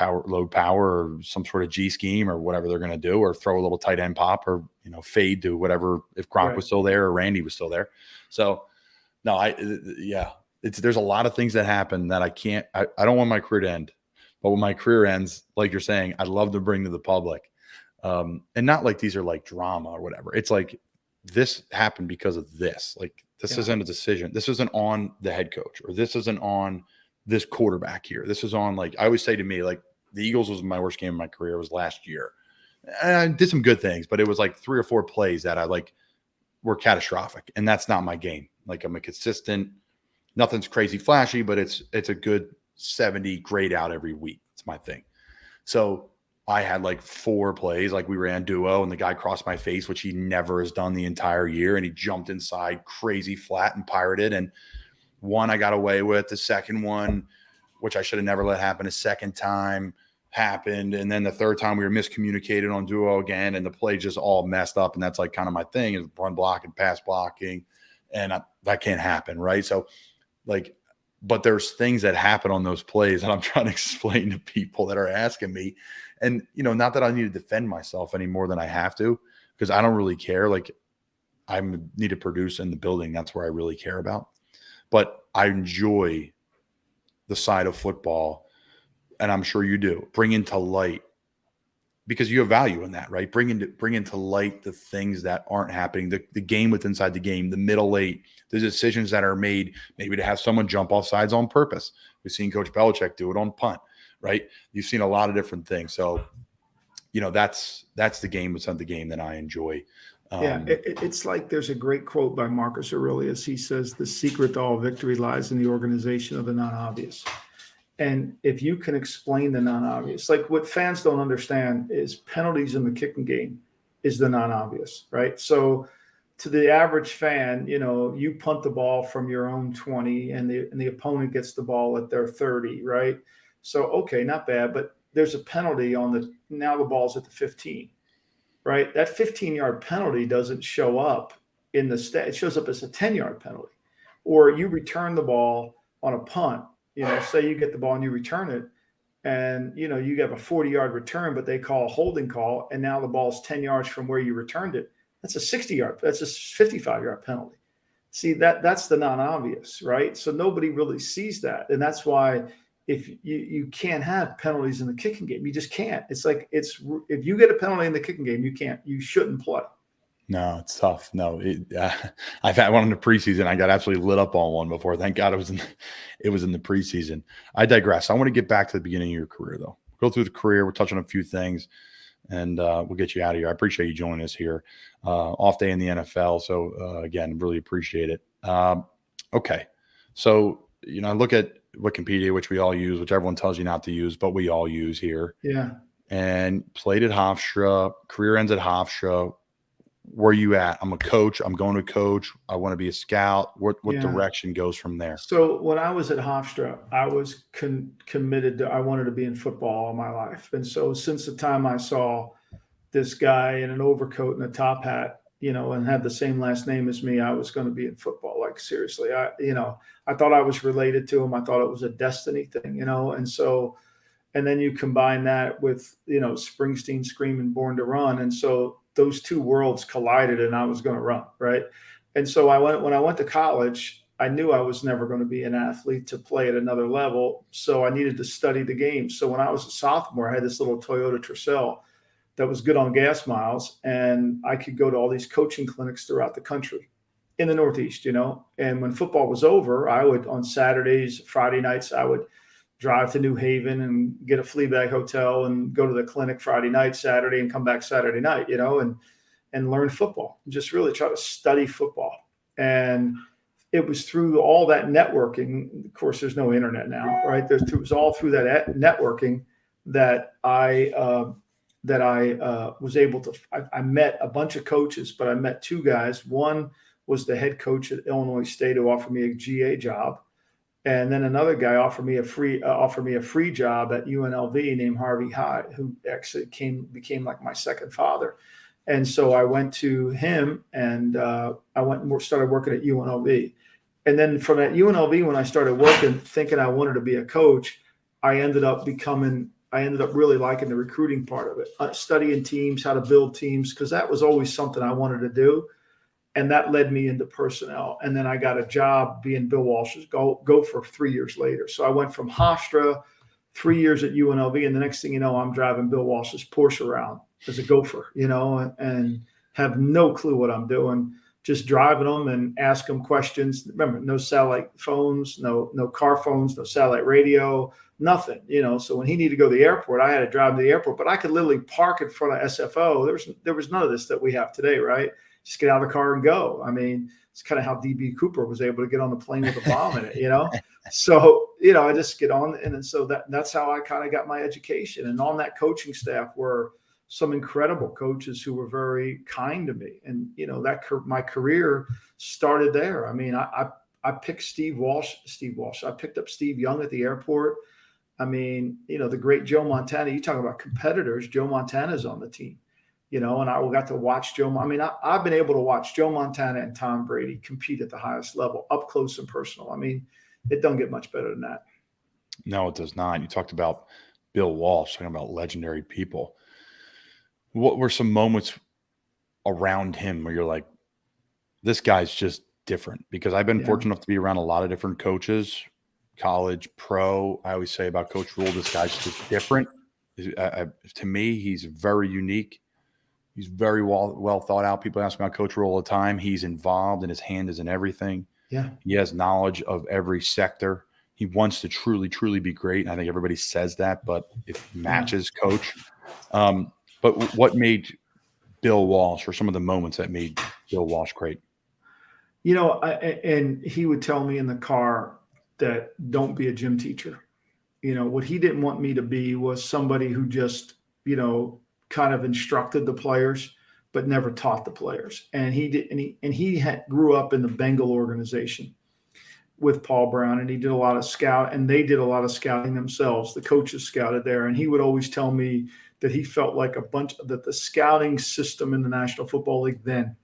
load power or some sort of G scheme or whatever they're going to do, or throw a little tight end pop or, fade to whatever, if Gronk was still there or Randy was still there. So no, there's a lot of things that happen that I don't want my career to end, but when my career ends, like you're saying, I'd love to bring to the public. And not like these are like drama or whatever. It's like, this happened because of this. Like, this isn't a decision. This isn't on the head coach, or this isn't on this quarterback here. This is on, like, I always say to me, like, the Eagles was my worst game of my career. It was last year. And I did some good things, but it was like 3 or 4 plays that I like were catastrophic. And that's not my game. Like, I'm a consistent, nothing's crazy flashy, but it's a good 70 grade out every week. It's my thing. So I had like 4 plays, like we ran duo and the guy crossed my face, which he never has done the entire year. And he jumped inside crazy flat and pirated. And one I got away with. The second one, which I should have never let happen a second time, happened. And then the third time we were miscommunicated on duo again, and the play just all messed up. And that's like kind of my thing, is run blocking, pass blocking. And that can't happen, right? So like, but there's things that happen on those plays that I'm trying to explain to people that are asking me. And, not that I need to defend myself any more than I have to, because I don't really care. Like, I need to produce in the building. That's where I really care about. But I enjoy the side of football, and I'm sure you do, bring into light, because you have value in that, right? Bring into light the things that aren't happening, the game with inside the game, the middle eight, the decisions that are made, maybe to have someone jump off sides on purpose. We've seen Coach Belichick do it on punt, right? You've seen a lot of different things. So, that's the game within the game that I enjoy. It's like there's a great quote by Marcus Aurelius. He says, "The secret to all victory lies in the organization of the non-obvious." And if you can explain the non-obvious, like what fans don't understand is penalties in the kicking game is the non-obvious, right? So to the average fan, you punt the ball from your own 20 and the opponent gets the ball at their 30, right? So, okay, not bad, but there's a penalty now the ball's at the 15, right? That 15-yard penalty doesn't show up in the stat. It shows up as a 10-yard penalty. Or you return the ball on a punt. Say you get the ball and you return it, and you have a 40-yard return, but they call a holding call, and now the ball's 10 yards from where you returned it. That's a 60-yard. That's a 55-yard penalty. See, that's the non-obvious, right? So nobody really sees that, and that's why if you can't have penalties in the kicking game, you just can't. It's like if you get a penalty in the kicking game, you shouldn't play. No, it's tough. No, I've had one in the preseason. I got absolutely lit up on one before. Thank God it was in the preseason. I digress. I want to get back to the beginning of your career, though. Go through the career. We're touching on a few things, and we'll get you out of here. I appreciate you joining us here. Off day in the NFL. So again, really appreciate it. Okay. So, I look at Wikipedia, which we all use, which everyone tells you not to use, but we all use here. Yeah. And played at Hofstra, career ends at Hofstra. Where are you at? I'm a coach. I'm going to coach. I want to be a scout. What direction goes from there? So when I was at Hofstra, I was committed to, I wanted to be in football all my life. And so since the time I saw this guy in an overcoat and a top hat, and had the same last name as me, I was going to be in football. Like, seriously, I thought I was related to him. I thought it was a destiny thing, and so, and then you combine that with, Springsteen screaming Born to Run. And so those two worlds collided and I was going to run. Right. And so when I went to college, I knew I was never going to be an athlete to play at another level. So I needed to study the game. So when I was a sophomore, I had this little Toyota Tercel that was good on gas miles, and I could go to all these coaching clinics throughout the country in the Northeast, and when football was over, I would, on Saturdays, Friday nights, I would drive to New Haven and get a flea bag hotel and go to the clinic Friday night, Saturday, and come back Saturday night, and learn football, just really try to study football. And it was through all that networking. Of course, there's no internet now, right? It was all through that networking that I was able to, I met a bunch of coaches, but I met 2 guys. One was the head coach at Illinois State, who offered me a GA job. And then another guy offered me a free job at UNLV named Harvey Hyde, who actually became like my second father. And so I went to him, and I went and started working at UNLV. And then from at UNLV, when I started working, thinking I wanted to be a coach, I ended up becoming I ended up really liking the recruiting part of it, studying teams, how to build teams, because that was always something I wanted to do. And that led me into personnel. And then I got a job being Bill Walsh's gopher 3 years later. So I went from Hofstra, 3 years at UNLV, and the next thing you know, I'm driving Bill Walsh's Porsche around as a gopher, and have no clue what I'm doing, just driving them and ask them questions. Remember, no satellite phones, no car phones, no satellite radio, nothing, So when he needed to go to the airport, I had to drive him to the airport, but I could literally park in front of SFO. There was none of this that we have today, right? Just get out of the car and go. I mean, it's kind of how DB Cooper was able to get on the plane with a bomb in it, So, I just get on. And so that's how I kind of got my education. And on that coaching staff were some incredible coaches who were very kind to me. And, my career started there. I mean, I picked Steve Walsh. I picked up Steve Young at the airport. I mean, the great Joe Montana. You talk about competitors. Joe Montana's on the team. And I got to watch Joe. I mean, I've been able to watch Joe Montana and Tom Brady compete at the highest level, up close and personal. I mean, it don't get much better than that. No, it does not. You talked about Bill Walsh, talking about legendary people. What were some moments around him where you're like, this guy's just different? Because I've been fortunate enough to be around a lot of different coaches, college, pro. I always say about Coach Rule, this guy's just different. To me, he's very unique. He's very well thought out. People ask me about Coach Rule all the time. He's involved, and his hand is in everything. Yeah. He has knowledge of every sector. He wants to truly, truly be great. And I think everybody says that, but it matches coach. But what made Bill Walsh, or some of the moments that made Bill Walsh great? And he would tell me in the car that don't be a gym teacher. What he didn't want me to be was somebody who just, kind of instructed the players, but never taught the players. And he grew up in the Bengal organization with Paul Brown, and he did a lot of they did a lot of scouting themselves. The coaches scouted there, and he would always tell me that he felt like that the scouting system in the National Football League then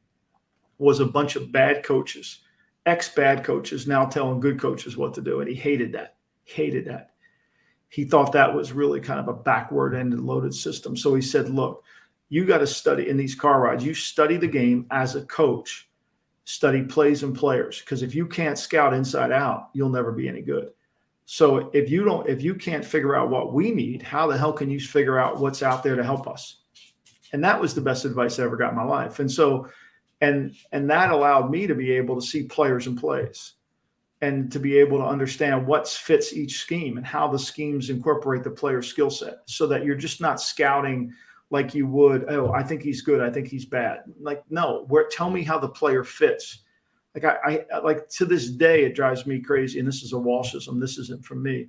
was a bunch of bad coaches, ex-bad coaches now telling good coaches what to do. And he hated that. He thought that was really kind of a backward-ended loaded system. So he said, look, you got to study in these car rides. You study the game as a coach, study plays and players. Because if you can't scout inside out, you'll never be any good. So if you can't figure out what we need, how the hell can you figure out what's out there to help us? And that was the best advice I ever got in my life. And so, and that allowed me to be able to see players and plays, and to be able to understand what fits each scheme and how the schemes incorporate the player's skill set, so that you're just not scouting like you would, oh, I think he's good, I think he's bad. Like, no, tell me how the player fits. Like I like to this day, it drives me crazy. And this is a Walshism. This isn't from me.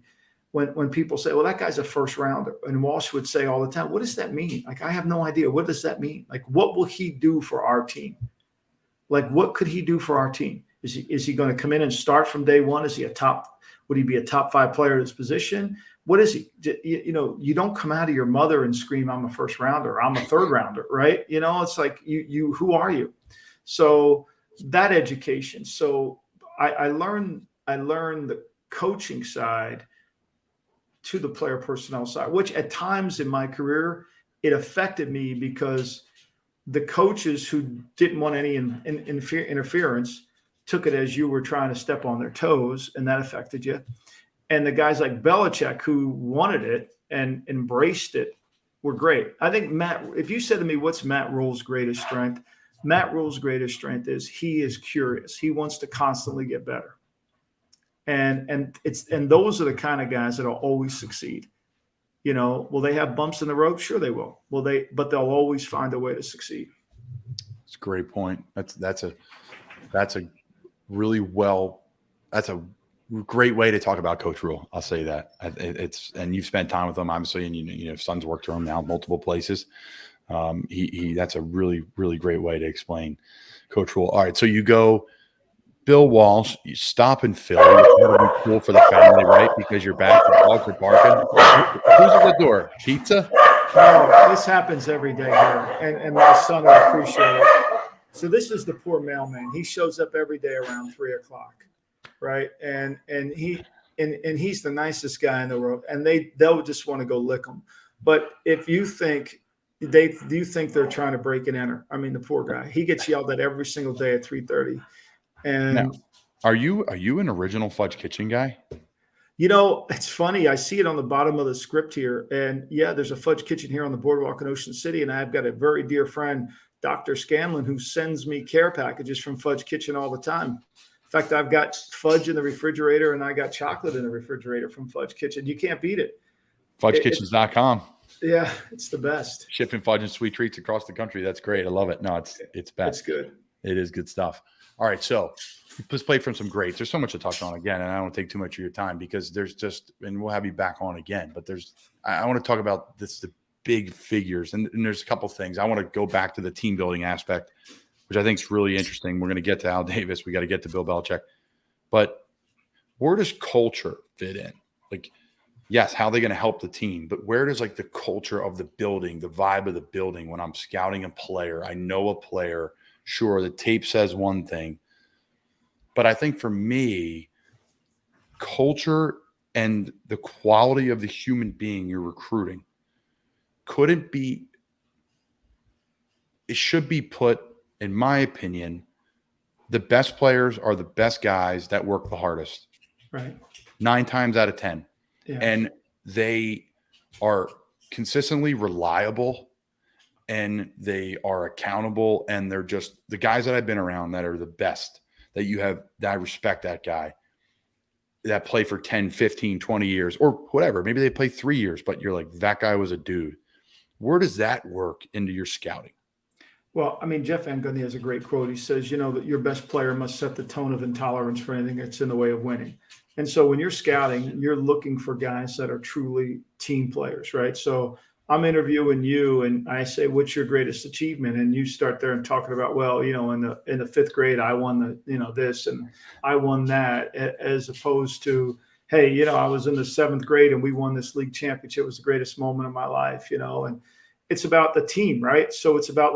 When people say, well, that guy's a first rounder, and Walsh would say all the time, what does that mean? Like, I have no idea. What does that mean? Like, what will he do for our team? Like, what could he do for our team? Is he going to come in and start from day one? Would he be a top 5 player at his position? What is he? You don't come out of your mother and scream, I'm a first rounder, I'm a third rounder, right? It's like, who are you? So that education. So I learned the coaching side to the player personnel side, which at times in my career, it affected me because the coaches who didn't want any interference took it as you were trying to step on their toes, and that affected you. And the guys like Belichick, who wanted it and embraced it, were great. I think if you said to me, what's Matt Rule's greatest strength? Matt Rule's greatest strength is he is curious. He wants to constantly get better. And those are the kind of guys that'll always succeed. Will they have bumps in the road? Sure they will. But they'll always find a way to succeed. It's a great point. That's a great way to talk about Coach Rule. I'll say that. And you've spent time with him, obviously, and son's worked for him now multiple places. That's a really, really great way to explain Coach Rule. All right, so you go Bill Walsh, you stop in Philly. That'll be cool for the family, right? Because you're back, the dogs are barking. Who's at the door? Pizza? Oh, this happens every day here, and my son will appreciate it. So this is the poor mailman. He shows up every day around 3:00, right? And and he's the nicest guy in the world, and they'll just want to go lick him. But if you think they're trying to break and enter, I mean, the poor guy, he gets yelled at every single day at 3:30. And Now, are you an original Fudge Kitchen guy? It's funny. I see it on the bottom of the script here. And yeah, there's a Fudge Kitchen here on the boardwalk in Ocean City. And I've got a very dear friend, Dr. Scanlon, who sends me care packages from Fudge Kitchen all the time. In fact, I've got fudge in the refrigerator and I got chocolate in the refrigerator from Fudge Kitchen. You can't beat it. FudgeKitchens.com. Yeah, it's the best. Shipping fudge and sweet treats across the country. That's great. I love it. No, it's best. It's good. It is good stuff. All right, so let's play from some greats. There's so much to touch on again, and I don't want to take too much of your time because there's just, and we'll have you back on again. But I want to talk about the big figures, and there's a couple things. I want to go back to the team building aspect, which I think is really interesting. We're going to get to Al Davis. We got to get to Bill Belichick, but where does culture fit in? Like, yes, how are they going to help the team? But where does like the culture of the building, the vibe of the building, when I'm scouting a player, I know a player, sure, the tape says one thing. But I think for me, culture and the quality of the human being you're recruiting it should be put, in my opinion, the best players are the best guys that work the hardest. Right. 9 times out of 10. Yeah. And they are consistently reliable and they are accountable, and they're just the guys that I've been around that are the best that I respect that guy that play for 10, 15, 20 years or whatever. Maybe they play 3 years, but you're like, that guy was a dude. Where does that work into your scouting? Well, I mean, Jeff Van Gundy has a great quote. He says, that your best player must set the tone of intolerance for anything that's in the way of winning. And so when you're scouting, you're looking for guys that are truly team players, right? So I'm interviewing you and I say, what's your greatest achievement? And you start there and talking about, well, in the 5th grade, I won this and I won that, as opposed to, hey, I was in the 7th grade and we won this league championship. It was the greatest moment of my life, and it's about the team, right? So it's about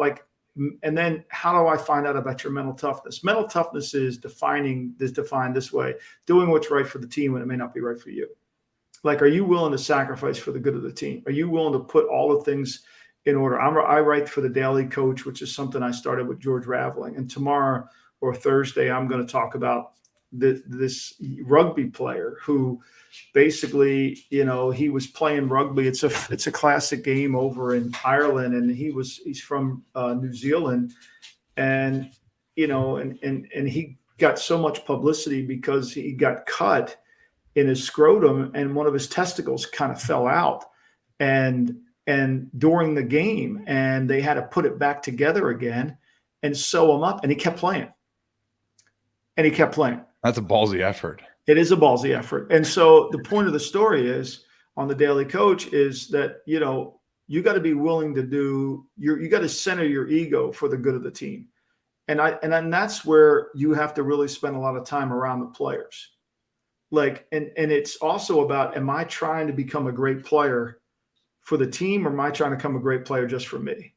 and then how do I find out about your mental toughness? Mental toughness is defined this way: doing what's right for the team when it may not be right for you. Like, are you willing to sacrifice for the good of the team? Are you willing to put all the things in order? I write for the Daily Coach, which is something I started with George Raveling. And tomorrow or Thursday, I'm going to talk about this rugby player who basically, he was playing rugby. It's a classic game over in Ireland, and he's from New Zealand, and and he got so much publicity because he got cut in his scrotum and one of his testicles kind of fell out, and during the game, and they had to put it back together again and sew him up, and he kept playing. That's a ballsy effort. It is a ballsy effort. And so the point of the story is on the Daily Coach is that, you got to be willing to you got to center your ego for the good of the team. And that's where you have to really spend a lot of time around the players. And it's also about, am I trying to become a great player for the team, or am I trying to become a great player just for me?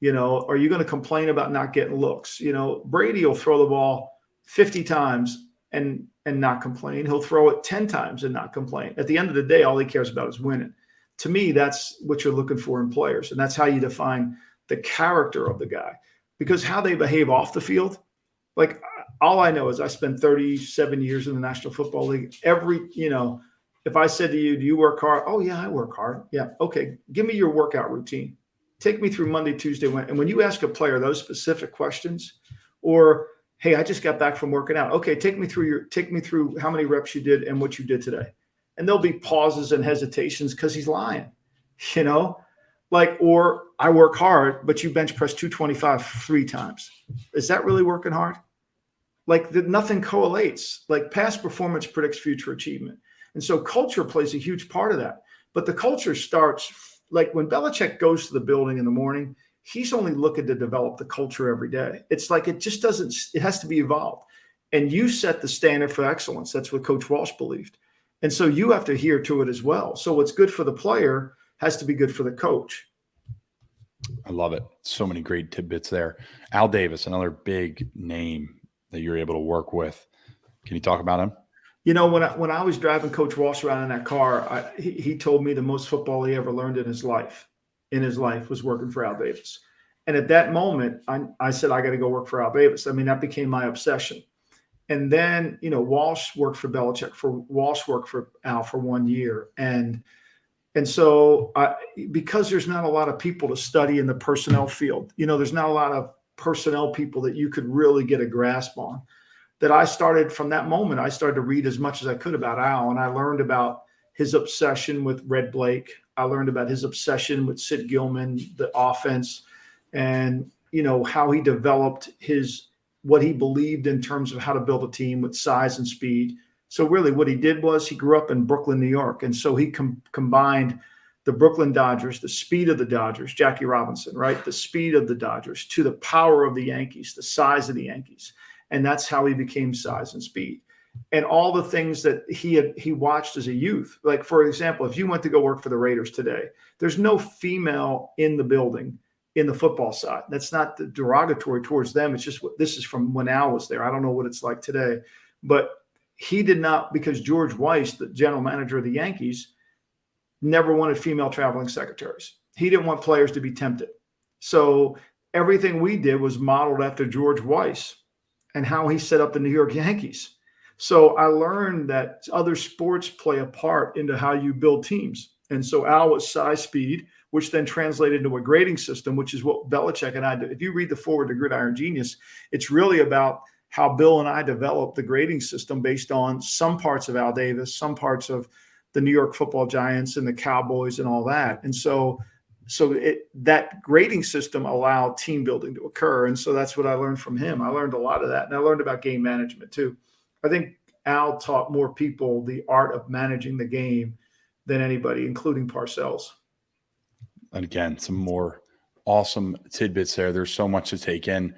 Are you going to complain about not getting looks? Brady will throw the ball 50 times and not complain. He'll throw it 10 times and not complain. At the end of the day, all he cares about is winning. To me, that's what you're looking for in players. And that's how you define the character of the guy, because how they behave off the field, all I know is I spent 37 years in the National Football League. If I said to you, do you work hard? Oh yeah, I work hard. Yeah. Okay. Give me your workout routine. Take me through Monday, Tuesday, Wednesday. And when you ask a player those specific questions, or, hey, I just got back from working out. Okay, take me through how many reps you did and what you did today. And there'll be pauses and hesitations because he's lying, or I work hard, but you bench press 225 3 times. Is that really working hard? Nothing correlates. Past performance predicts future achievement. And so culture plays a huge part of that. But the culture starts, when Belichick goes to the building in the morning, he's only looking to develop the culture every day. It's it just doesn't, it has to be evolved. And you set the standard for excellence. That's what Coach Walsh believed. And so you have to adhere to it as well. So what's good for the player has to be good for the coach. I love it. So many great tidbits there. Al Davis, another big name that you're able to work with. Can you talk about him? When I was driving Coach Walsh around in that car, he told me the most football he ever learned in his life was working for Al Davis. And at that moment, I said, I got to go work for Al Davis. I mean, that became my obsession. And then, Walsh worked for Belichick. Walsh worked for Al for 1 year. And so because there's not a lot of people to study in the personnel field, there's not a lot of personnel people that you could really get a grasp on, that from that moment, I started to read as much as I could about Al. And I learned about his obsession with Red Blake. I learned about his obsession with Sid Gilman, the offense, and, how he developed what he believed in terms of how to build a team with size and speed. So really what he did was he grew up in Brooklyn, New York. And so he combined the Brooklyn Dodgers, the speed of the Dodgers, Jackie Robinson, right? The speed of the Dodgers to the power of the Yankees, the size of the Yankees. And that's how he became size and speed. And all the things that he watched as a youth. Like, for example, if you went to go work for the Raiders today, there's no female in the building in the football side. That's not derogatory towards them. It's just this is from when Al was there. I don't know what it's like today. But he did not, because George Weiss, the general manager of the Yankees, never wanted female traveling secretaries. He didn't want players to be tempted. So everything we did was modeled after George Weiss and how he set up the New York Yankees. So I learned that other sports play a part into how you build teams. And so Al was size, speed, which then translated into a grading system, which is what Belichick and I did. If you read the Forward to Gridiron Genius, it's really about how Bill and I developed the grading system based on some parts of Al Davis, some parts of the New York Football Giants and the Cowboys and all that. And so that grading system allowed team building to occur. And so that's what I learned from him. I learned a lot of that. And I learned about game management too. I think Al taught more people the art of managing the game than anybody, including Parcells. And again, some more awesome tidbits there. There's so much to take in.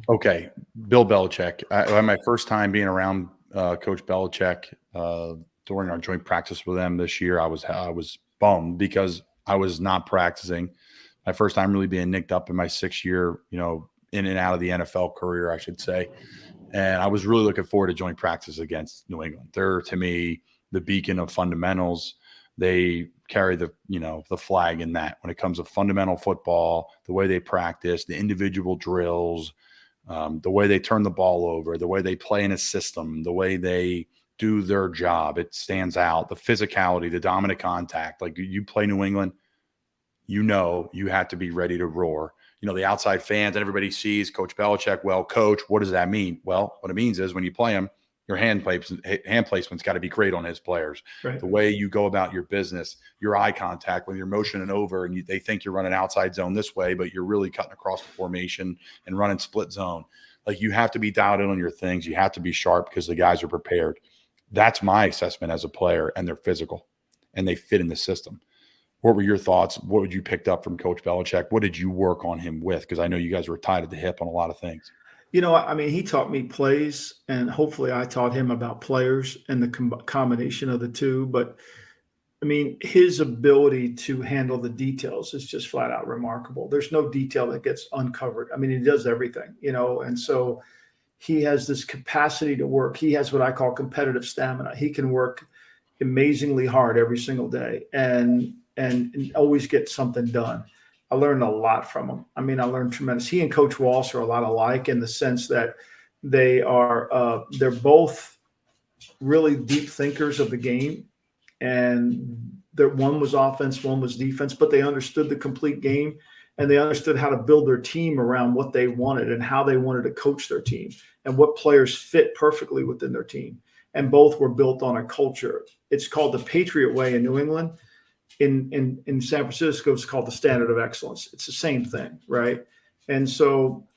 Okay, Bill Belichick. I had my first time being around Coach Belichick during our joint practice with them this year. I was bummed because I was not practicing. My first time really being nicked up in my 6th year, in and out of the NFL career, I should say. And I was really looking forward to joint practice against New England. They're, to me, the beacon of fundamentals. They carry the flag in that when it comes to fundamental football, the way they practice, the individual drills, the way they turn the ball over, the way they play in a system, the way they do their job. It stands out. The physicality, the dominant contact. Like, you play New England, you have to be ready to roar. The outside fans and everybody sees Coach Belichick. Well, coach, what does that mean? Well, what it means is when you play him, your hand placement's got to be great on his players. Right. The way you go about your business, your eye contact when you're motioning over and they think you're running outside zone this way, but you're really cutting across the formation and running split zone. Like, you have to be dialed in on your things. You have to be sharp because the guys are prepared. That's my assessment as a player, and they're physical and they fit in the system. What were your thoughts? What would you picked up from Coach Belichick? What did you work on him with? Because I know you guys were tied at the hip on a lot of things. He taught me plays, and hopefully I taught him about players and the combination of the two. But, his ability to handle the details is just flat out remarkable. There's no detail that gets uncovered. He does everything, and so he has this capacity to work. He has what I call competitive stamina. He can work amazingly hard every single day and always get something done. I learned a lot from him. I learned tremendous. He and Coach Walsh are a lot alike in the sense that they're both really deep thinkers of the game. And one was offense, one was defense, but they understood the complete game, and they understood how to build their team around what they wanted and how they wanted to coach their team and what players fit perfectly within their team. And both were built on a culture. It's called the Patriot Way in New England. In San Francisco, it's called the Standard of Excellence. It's the same thing, right? And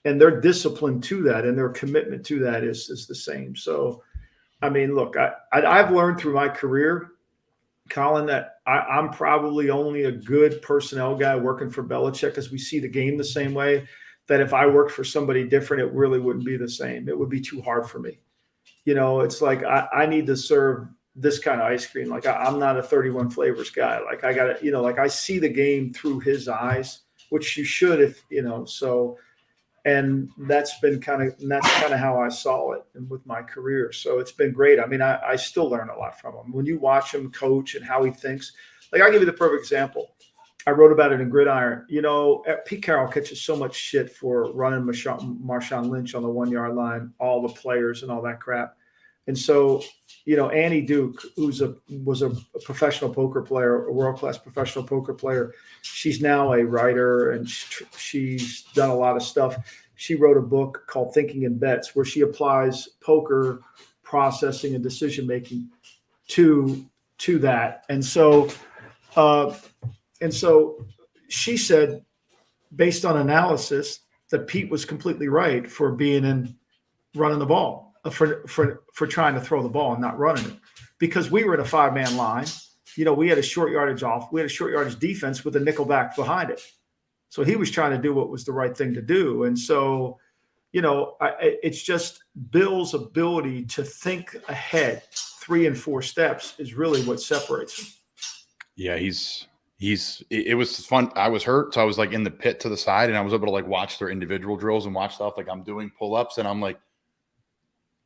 their discipline to that and their commitment to that is the same. So, look, I've learned through my career, Colin, that I'm probably only a good personnel guy working for Belichick because we see the game the same way, that if I worked for somebody different, it really wouldn't be the same. It would be too hard for me. It's like I need to serve this kind of ice cream. Like, I'm not a 31 flavors guy. Like, I got to, I see the game through his eyes, which you should, so And that's kind of how I saw it and with my career. So it's been great. I mean, I still learn a lot from him. When you watch him coach and how he thinks, like I'll give you the perfect example. I wrote about it in Gridiron. Pete Carroll catches so much shit for running Marshawn Lynch on the 1 yard line, all the players and all that crap. And so, Annie Duke, was a professional poker player, a world-class professional poker player. She's now a writer and she's done a lot of stuff. She wrote a book called Thinking in Bets, where she applies poker processing and decision-making to that. And so she said, based on analysis, that Pete was completely right for being in running the ball, for trying to throw the ball and not running it, because we were in a 5-man line. We had a short yardage defense with a nickel back behind it. So he was trying to do what was the right thing to do. And so, it's just Bill's ability to think ahead 3 and 4 steps is really what separates him. Yeah, it was fun. I was hurt, so I was like in the pit to the side, and I was able to like watch their individual drills and watch stuff. Like I'm doing pull-ups, and I'm like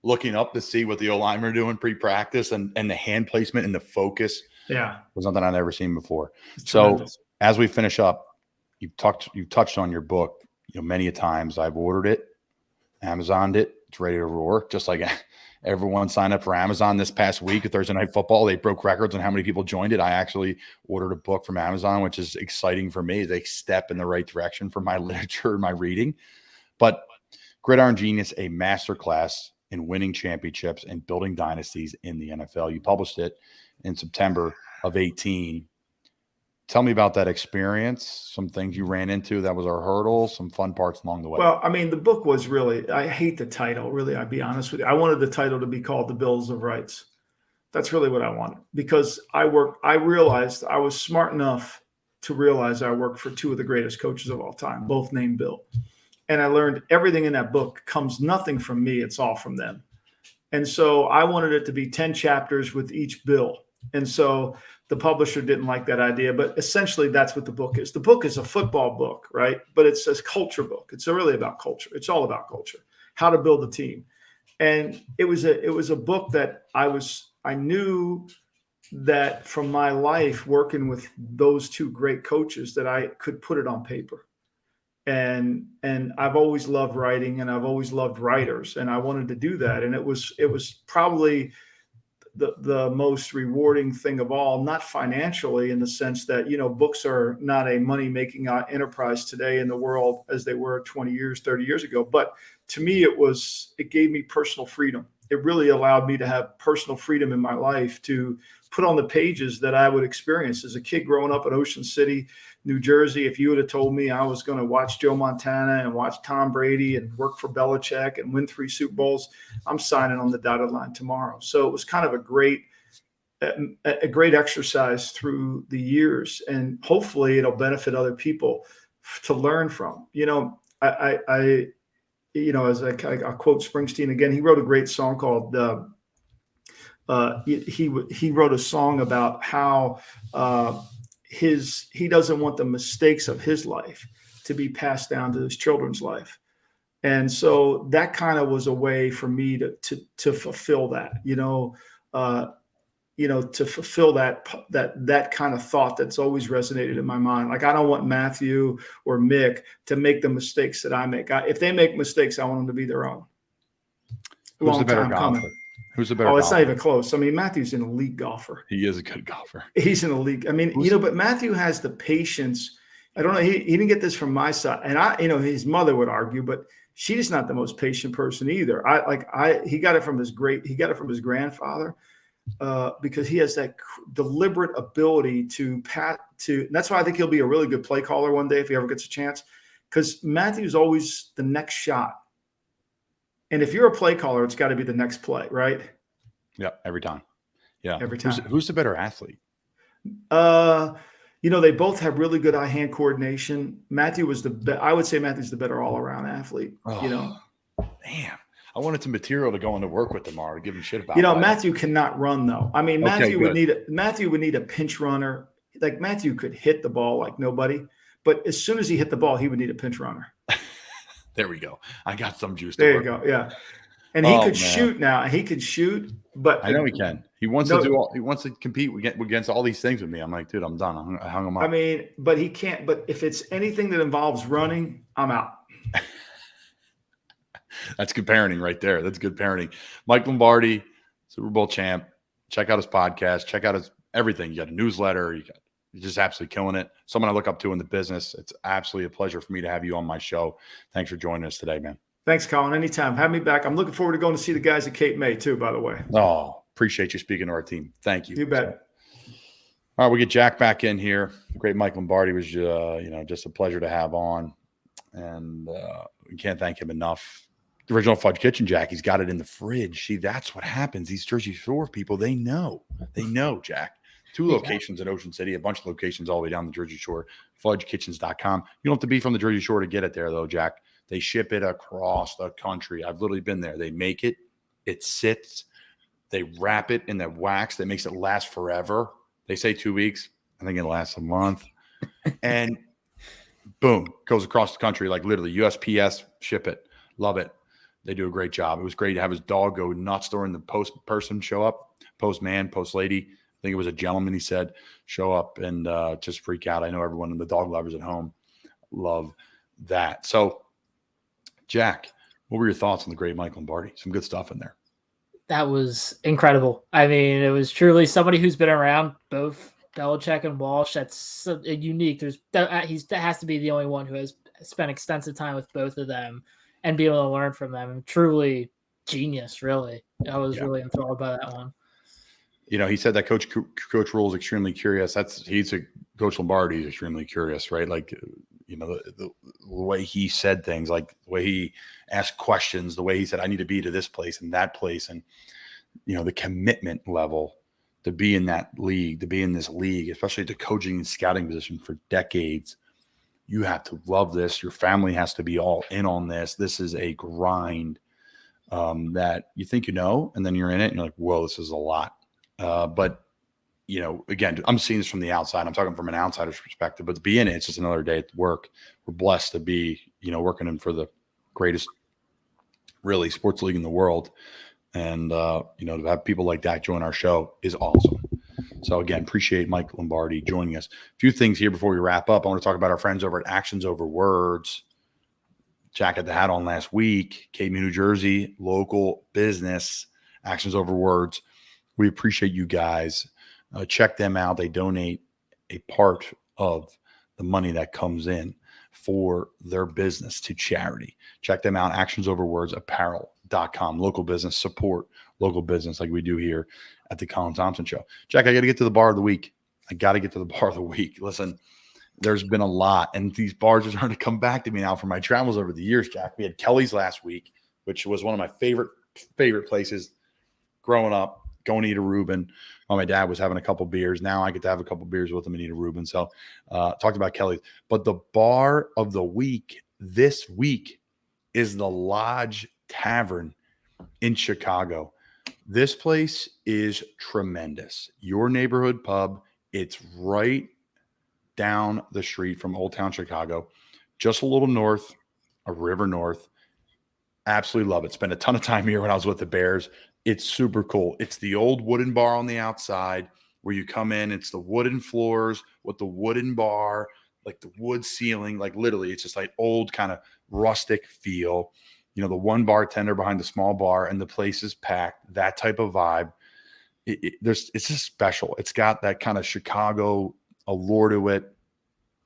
looking up to see what the O-linemen are doing pre-practice, and the hand placement and the focus. Yeah, was something I'd never seen before. It's so tremendous. As we finish up, you touched on your book. Many a times I've ordered it, Amazoned it. It's ready to roar. Just like everyone signed up for Amazon this past week at Thursday Night Football. They broke records on how many people joined it. I actually ordered a book from Amazon, which is exciting for me. They step in the right direction for my literature and my reading. But Gridiron Genius, a masterclass in winning championships and building dynasties in the NFL. You published it in September of 2018. Tell me about that experience, some things you ran into that was our hurdle, some fun parts along the way. Well, I mean, the book was really, I hate the title, really, I'll be honest with you. I wanted the title to be called The Bills of Rights. That's really what I wanted, because I realized I was smart enough to realize I worked for 2 of the greatest coaches of all time, both named Bill. And I learned everything in that book comes nothing from me. It's all from them. And so I wanted it to be 10 chapters with each Bill. And so the publisher didn't like that idea, but essentially that's what the book is. The book is a football book, right? But it's a culture book. It's really about culture. It's all about culture, how to build a team. And it was a book that I knew that from my life working with those 2 great coaches that I could put it on paper. And I've always loved writing, and I've always loved writers, and I wanted to do that. And it was probably the most rewarding thing of all, not financially in the sense that, books are not a money-making enterprise today in the world as they were 20 years, 30 years ago. But to me, it gave me personal freedom. It really allowed me to have personal freedom in my life to put on the pages that I would experience as a kid growing up in Ocean City, New Jersey. If you would have told me I was going to watch Joe Montana and watch Tom Brady and work for Belichick and win 3 Super Bowls, I'm signing on the dotted line tomorrow. So it was kind of a great exercise through the years, and hopefully it'll benefit other people to learn from. As I quote Springsteen again, he wrote a great song called he wrote a song about how he doesn't want the mistakes of his life to be passed down to his children's life. And so that kind of was a way for me to fulfill that, to fulfill that kind of thought that's always resonated in my mind. Like, I don't want Matthew or Mick to make the mistakes that I make. If they make mistakes, I want them to be their own. Who's the better golfer? Who's the better golfer? It's not even close. I mean, Matthew's an elite golfer. He is a good golfer. He's an elite. I mean, but Matthew has the patience. I don't know. He didn't get this from my side. And his mother would argue, but she's not the most patient person either. He got it from his grandfather, because he has that deliberate ability to and that's why I think he'll be a really good play caller one day if he ever gets a chance, because Matthew's always the next shot. And if you're a play caller, it's got to be the next play, right? Yeah, every time. Yeah, every time. Who's the better athlete? They both have really good eye-hand coordination. Matthew was I would say Matthew's the better all-around athlete. Oh, damn. I wanted some material to go into work with tomorrow to give him shit about. Matthew cannot run though. I mean, Matthew would need a pinch runner. Like, Matthew could hit the ball like nobody, but as soon as he hit the ball, he would need a pinch runner. There we go. I got some juice to There you work go. with. Yeah. And he Oh, could man. shoot now. He could shoot, but I know he can. He wants No. to do all. He wants to compete against all these things with me. I'm like, dude, I'm done. I hung him up. I mean, but he can't. But if it's anything that involves running, I'm out. That's good parenting right there. That's good parenting. Mike Lombardi, Super Bowl champ. Check out his podcast. Check out his everything. You got a newsletter. You're just absolutely killing it. Someone I look up to in the business. It's absolutely a pleasure for me to have you on my show. Thanks for joining us today, man. Thanks, Colin. Anytime. Have me back. I'm looking forward to going to see the guys at Cape May too, by the way. Oh, appreciate you speaking to our team. Thank you. You bet. All right, we get Jack back in here. The great Mike Lombardi was, just a pleasure to have on, and we can't thank him enough. The original Fudge Kitchen, Jack. He's got it in the fridge. See, that's what happens. These Jersey Shore people, they know, Jack. 2 locations in Ocean City, a bunch of locations all the way down the Jersey Shore. FudgeKitchens.com. You don't have to be from the Jersey Shore to get it there, though, Jack. They ship it across the country. I've literally been there. They make it. It sits. They wrap it in that wax that makes it last forever. They say 2 weeks. I think it lasts a month. And boom, goes across the country, like literally USPS, ship it. Love it. They do a great job. It was great to have his dog go nuts during the postman show up. Postman, post lady. I think it was a gentleman, he said, show up and just freak out. I know everyone in the dog lovers at home love that. So, Jack, what were your thoughts on the great Mike Lombardi? Some good stuff in there. That was incredible. I mean, it was truly somebody who's been around both Belichick and Walsh. That's unique. That has to be the only one who has spent extensive time with both of them and be able to learn from them. Truly genius, really. I was really enthralled by that one. He said that Coach Rule is extremely curious. Coach Lombardi is extremely curious, right? Like, the way he said things, like the way he asked questions, the way he said, I need to be to this place and that place. And, the commitment level to be in that league, to be in this league, especially the coaching and scouting position for decades. You have to love this. Your family has to be all in on this. This is a grind that you think and then you're in it and you're like, whoa, this is a lot. But, again, I'm seeing this from the outside. I'm talking from an outsider's perspective, but to be in it, it's just another day at work. We're blessed to be, working in for the greatest, really, sports league in the world. And, to have people like that join our show is awesome. So, again, appreciate Mike Lombardi joining us. A few things here before we wrap up. I want to talk about our friends over at Actions Over Words. Jack had the hat on last week. Cape May, New Jersey, local business, Actions Over Words. We appreciate you guys. Check them out. They donate a part of the money that comes in for their business to charity. Check them out, actionsoverwordsapparel.com. Local business, support local business like we do here at the Colin Thompson Show. Jack, I got to get to the bar of the week. Listen, there's been a lot, and these bars are starting to come back to me now from my travels over the years, Jack. We had Kelly's last week, which was one of my favorite places growing up. Going to eat a Reuben while my dad was having a couple beers. Now I get to have a couple beers with him and eat a Reuben. So talked about Kelly's. But the bar of the week this week is the Lodge Tavern in Chicago. This place is tremendous. Your neighborhood pub. It's right down the street from Old Town Chicago, just a little north, a river north. Absolutely love it. Spent a ton of time here when I was with the Bears. It's super cool. It's the old wooden bar on the outside where you come in. It's the wooden floors with the wooden bar, like the wood ceiling. Like literally, it's just like old kind of rustic feel. The one bartender behind the small bar and the place is packed. That type of vibe. It's just special. It's got that kind of Chicago allure to it,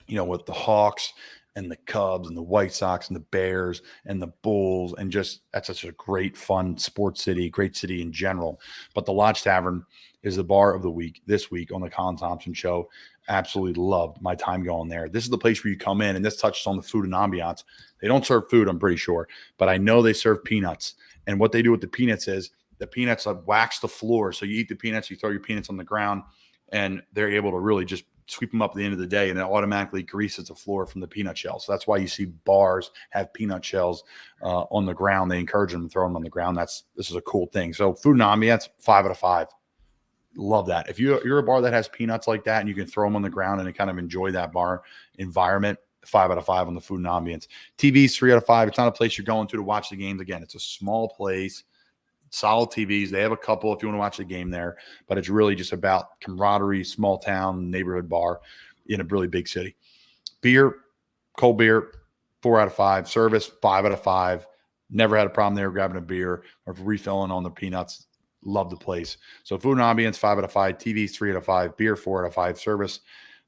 with the Hawks and the Cubs and the White Sox and the Bears and the Bulls, and just that's such a great, fun sports city, great city in general. But the Lodge Tavern is the bar of the week this week on the Colin Thompson Show. Absolutely loved my time going there. This is the place where you come in, and this touches on the food and ambiance. They don't serve food, I'm pretty sure, but I know they serve peanuts. And what they do with the peanuts is the peanuts wax the floor. So you eat the peanuts, you throw your peanuts on the ground, and they're able to really just sweep them up at the end of the day, and it automatically greases the floor from the peanut shells. So that's why you see bars have peanut shells on the ground. They encourage them to throw them on the ground. This is a cool thing. So food and ambiance, 5 out of 5. Love that. If you're a bar that has peanuts like that and you can throw them on the ground and kind of enjoy that bar environment, 5 out of 5 on the food and ambience. TV's 3 out of 5. It's not a place you're going to watch the games. Again, it's a small place, solid TVs. They have a couple if you want to watch the game there, but it's really just about camaraderie, small town, neighborhood bar in a really big city. Beer, cold beer, 4 out of 5. Service, 5 out of 5. Never had a problem there grabbing a beer or refilling on the peanuts. Love the place. So food and ambience, 5 out of 5. TV, 3 out of 5. Beer, 4 out of 5. Service,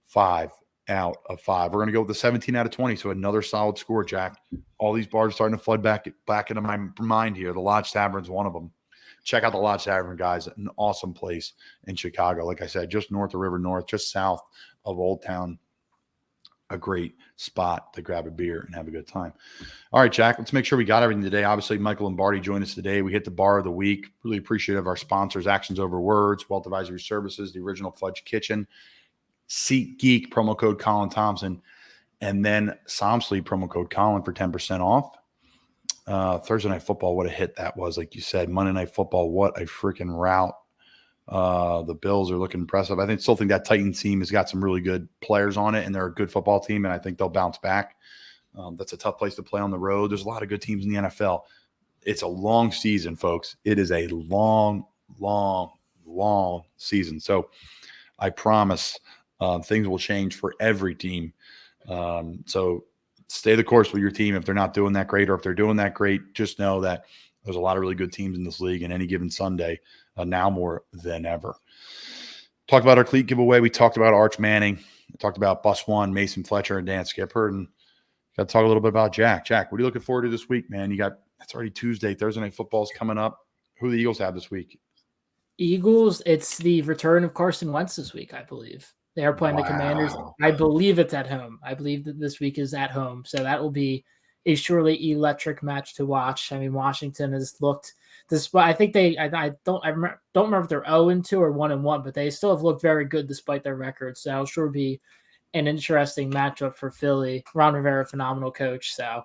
5 out of 5. We're going to go with the 17 out of 20. So another solid score, Jack. All these bars are starting to flood back into my mind here. The Lodge Tavern's one of them. Check out the Lodge Tavern, guys. An awesome place in Chicago. Like I said, just north of River North, just south of Old Town. A great spot to grab a beer and have a good time. All right, Jack, let's make sure we got everything today. Obviously, Michael Lombardi joined us today. We hit the bar of the week. Really appreciative of our sponsors, Actions Over Words, Wealth Advisory Services, the Original Fudge Kitchen, GEEK, promo code Colin Thompson, and then Som Sleep, promo code Colin for 10% off. Thursday Night Football, what a hit that was. Like you said, Monday Night Football, what a freaking rout. The Bills are looking impressive. I still think that Titans team has got some really good players on it, and they're a good football team, and I think they'll bounce back. That's a tough place to play on the road. There's a lot of good teams in the NFL. It's a long season, folks. It is a long, long, long season. So I promise things will change for every team. So stay the course with your team. If they're not doing that great, or if they're doing that great, just know that there's a lot of really good teams in this league, and any given Sunday, now more than ever. Talked about our cleat giveaway. We talked about Arch Manning. We talked about Bus One, Mason Fletcher, and Dan Skipper. And got to talk a little bit about Jack. Jack, what are you looking forward to this week, man? It's already Tuesday. Thursday Night Football's coming up. Who do the Eagles have this week? Eagles, it's the return of Carson Wentz this week, I believe. They are playing the Commanders. I believe it's at home. I believe that this week is at home. So that will be a surely electric match to watch. I mean, Washington has looked despite. I think I don't remember if they're 0-2 or 1-1, but they still have looked very good despite their record. So it'll sure be an interesting matchup for Philly. Ron Rivera, phenomenal coach. So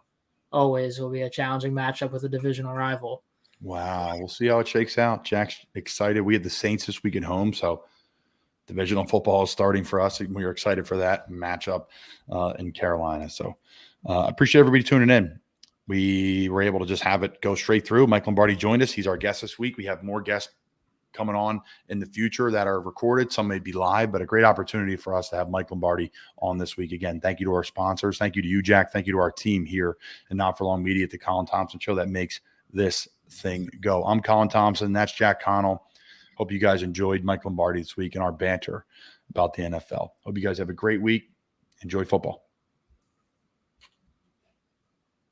always will be a challenging matchup with a divisional rival. Wow. We'll see how it shakes out. Jack's excited. We had the Saints this week at home, so divisional football is starting for us. We are excited for that matchup in Carolina. So I appreciate everybody tuning in. We were able to just have it go straight through. Mike Lombardi joined us. He's our guest this week. We have more guests coming on in the future that are recorded. Some may be live, but a great opportunity for us to have Mike Lombardi on this week. Again, thank you to our sponsors. Thank you to you, Jack. Thank you to our team here and Not For Long Media at the Colin Thompson Show that makes this thing go. I'm Colin Thompson. That's Jack Connell. Hope you guys enjoyed Mike Lombardi this week and our banter about the NFL. Hope you guys have a great week. Enjoy football.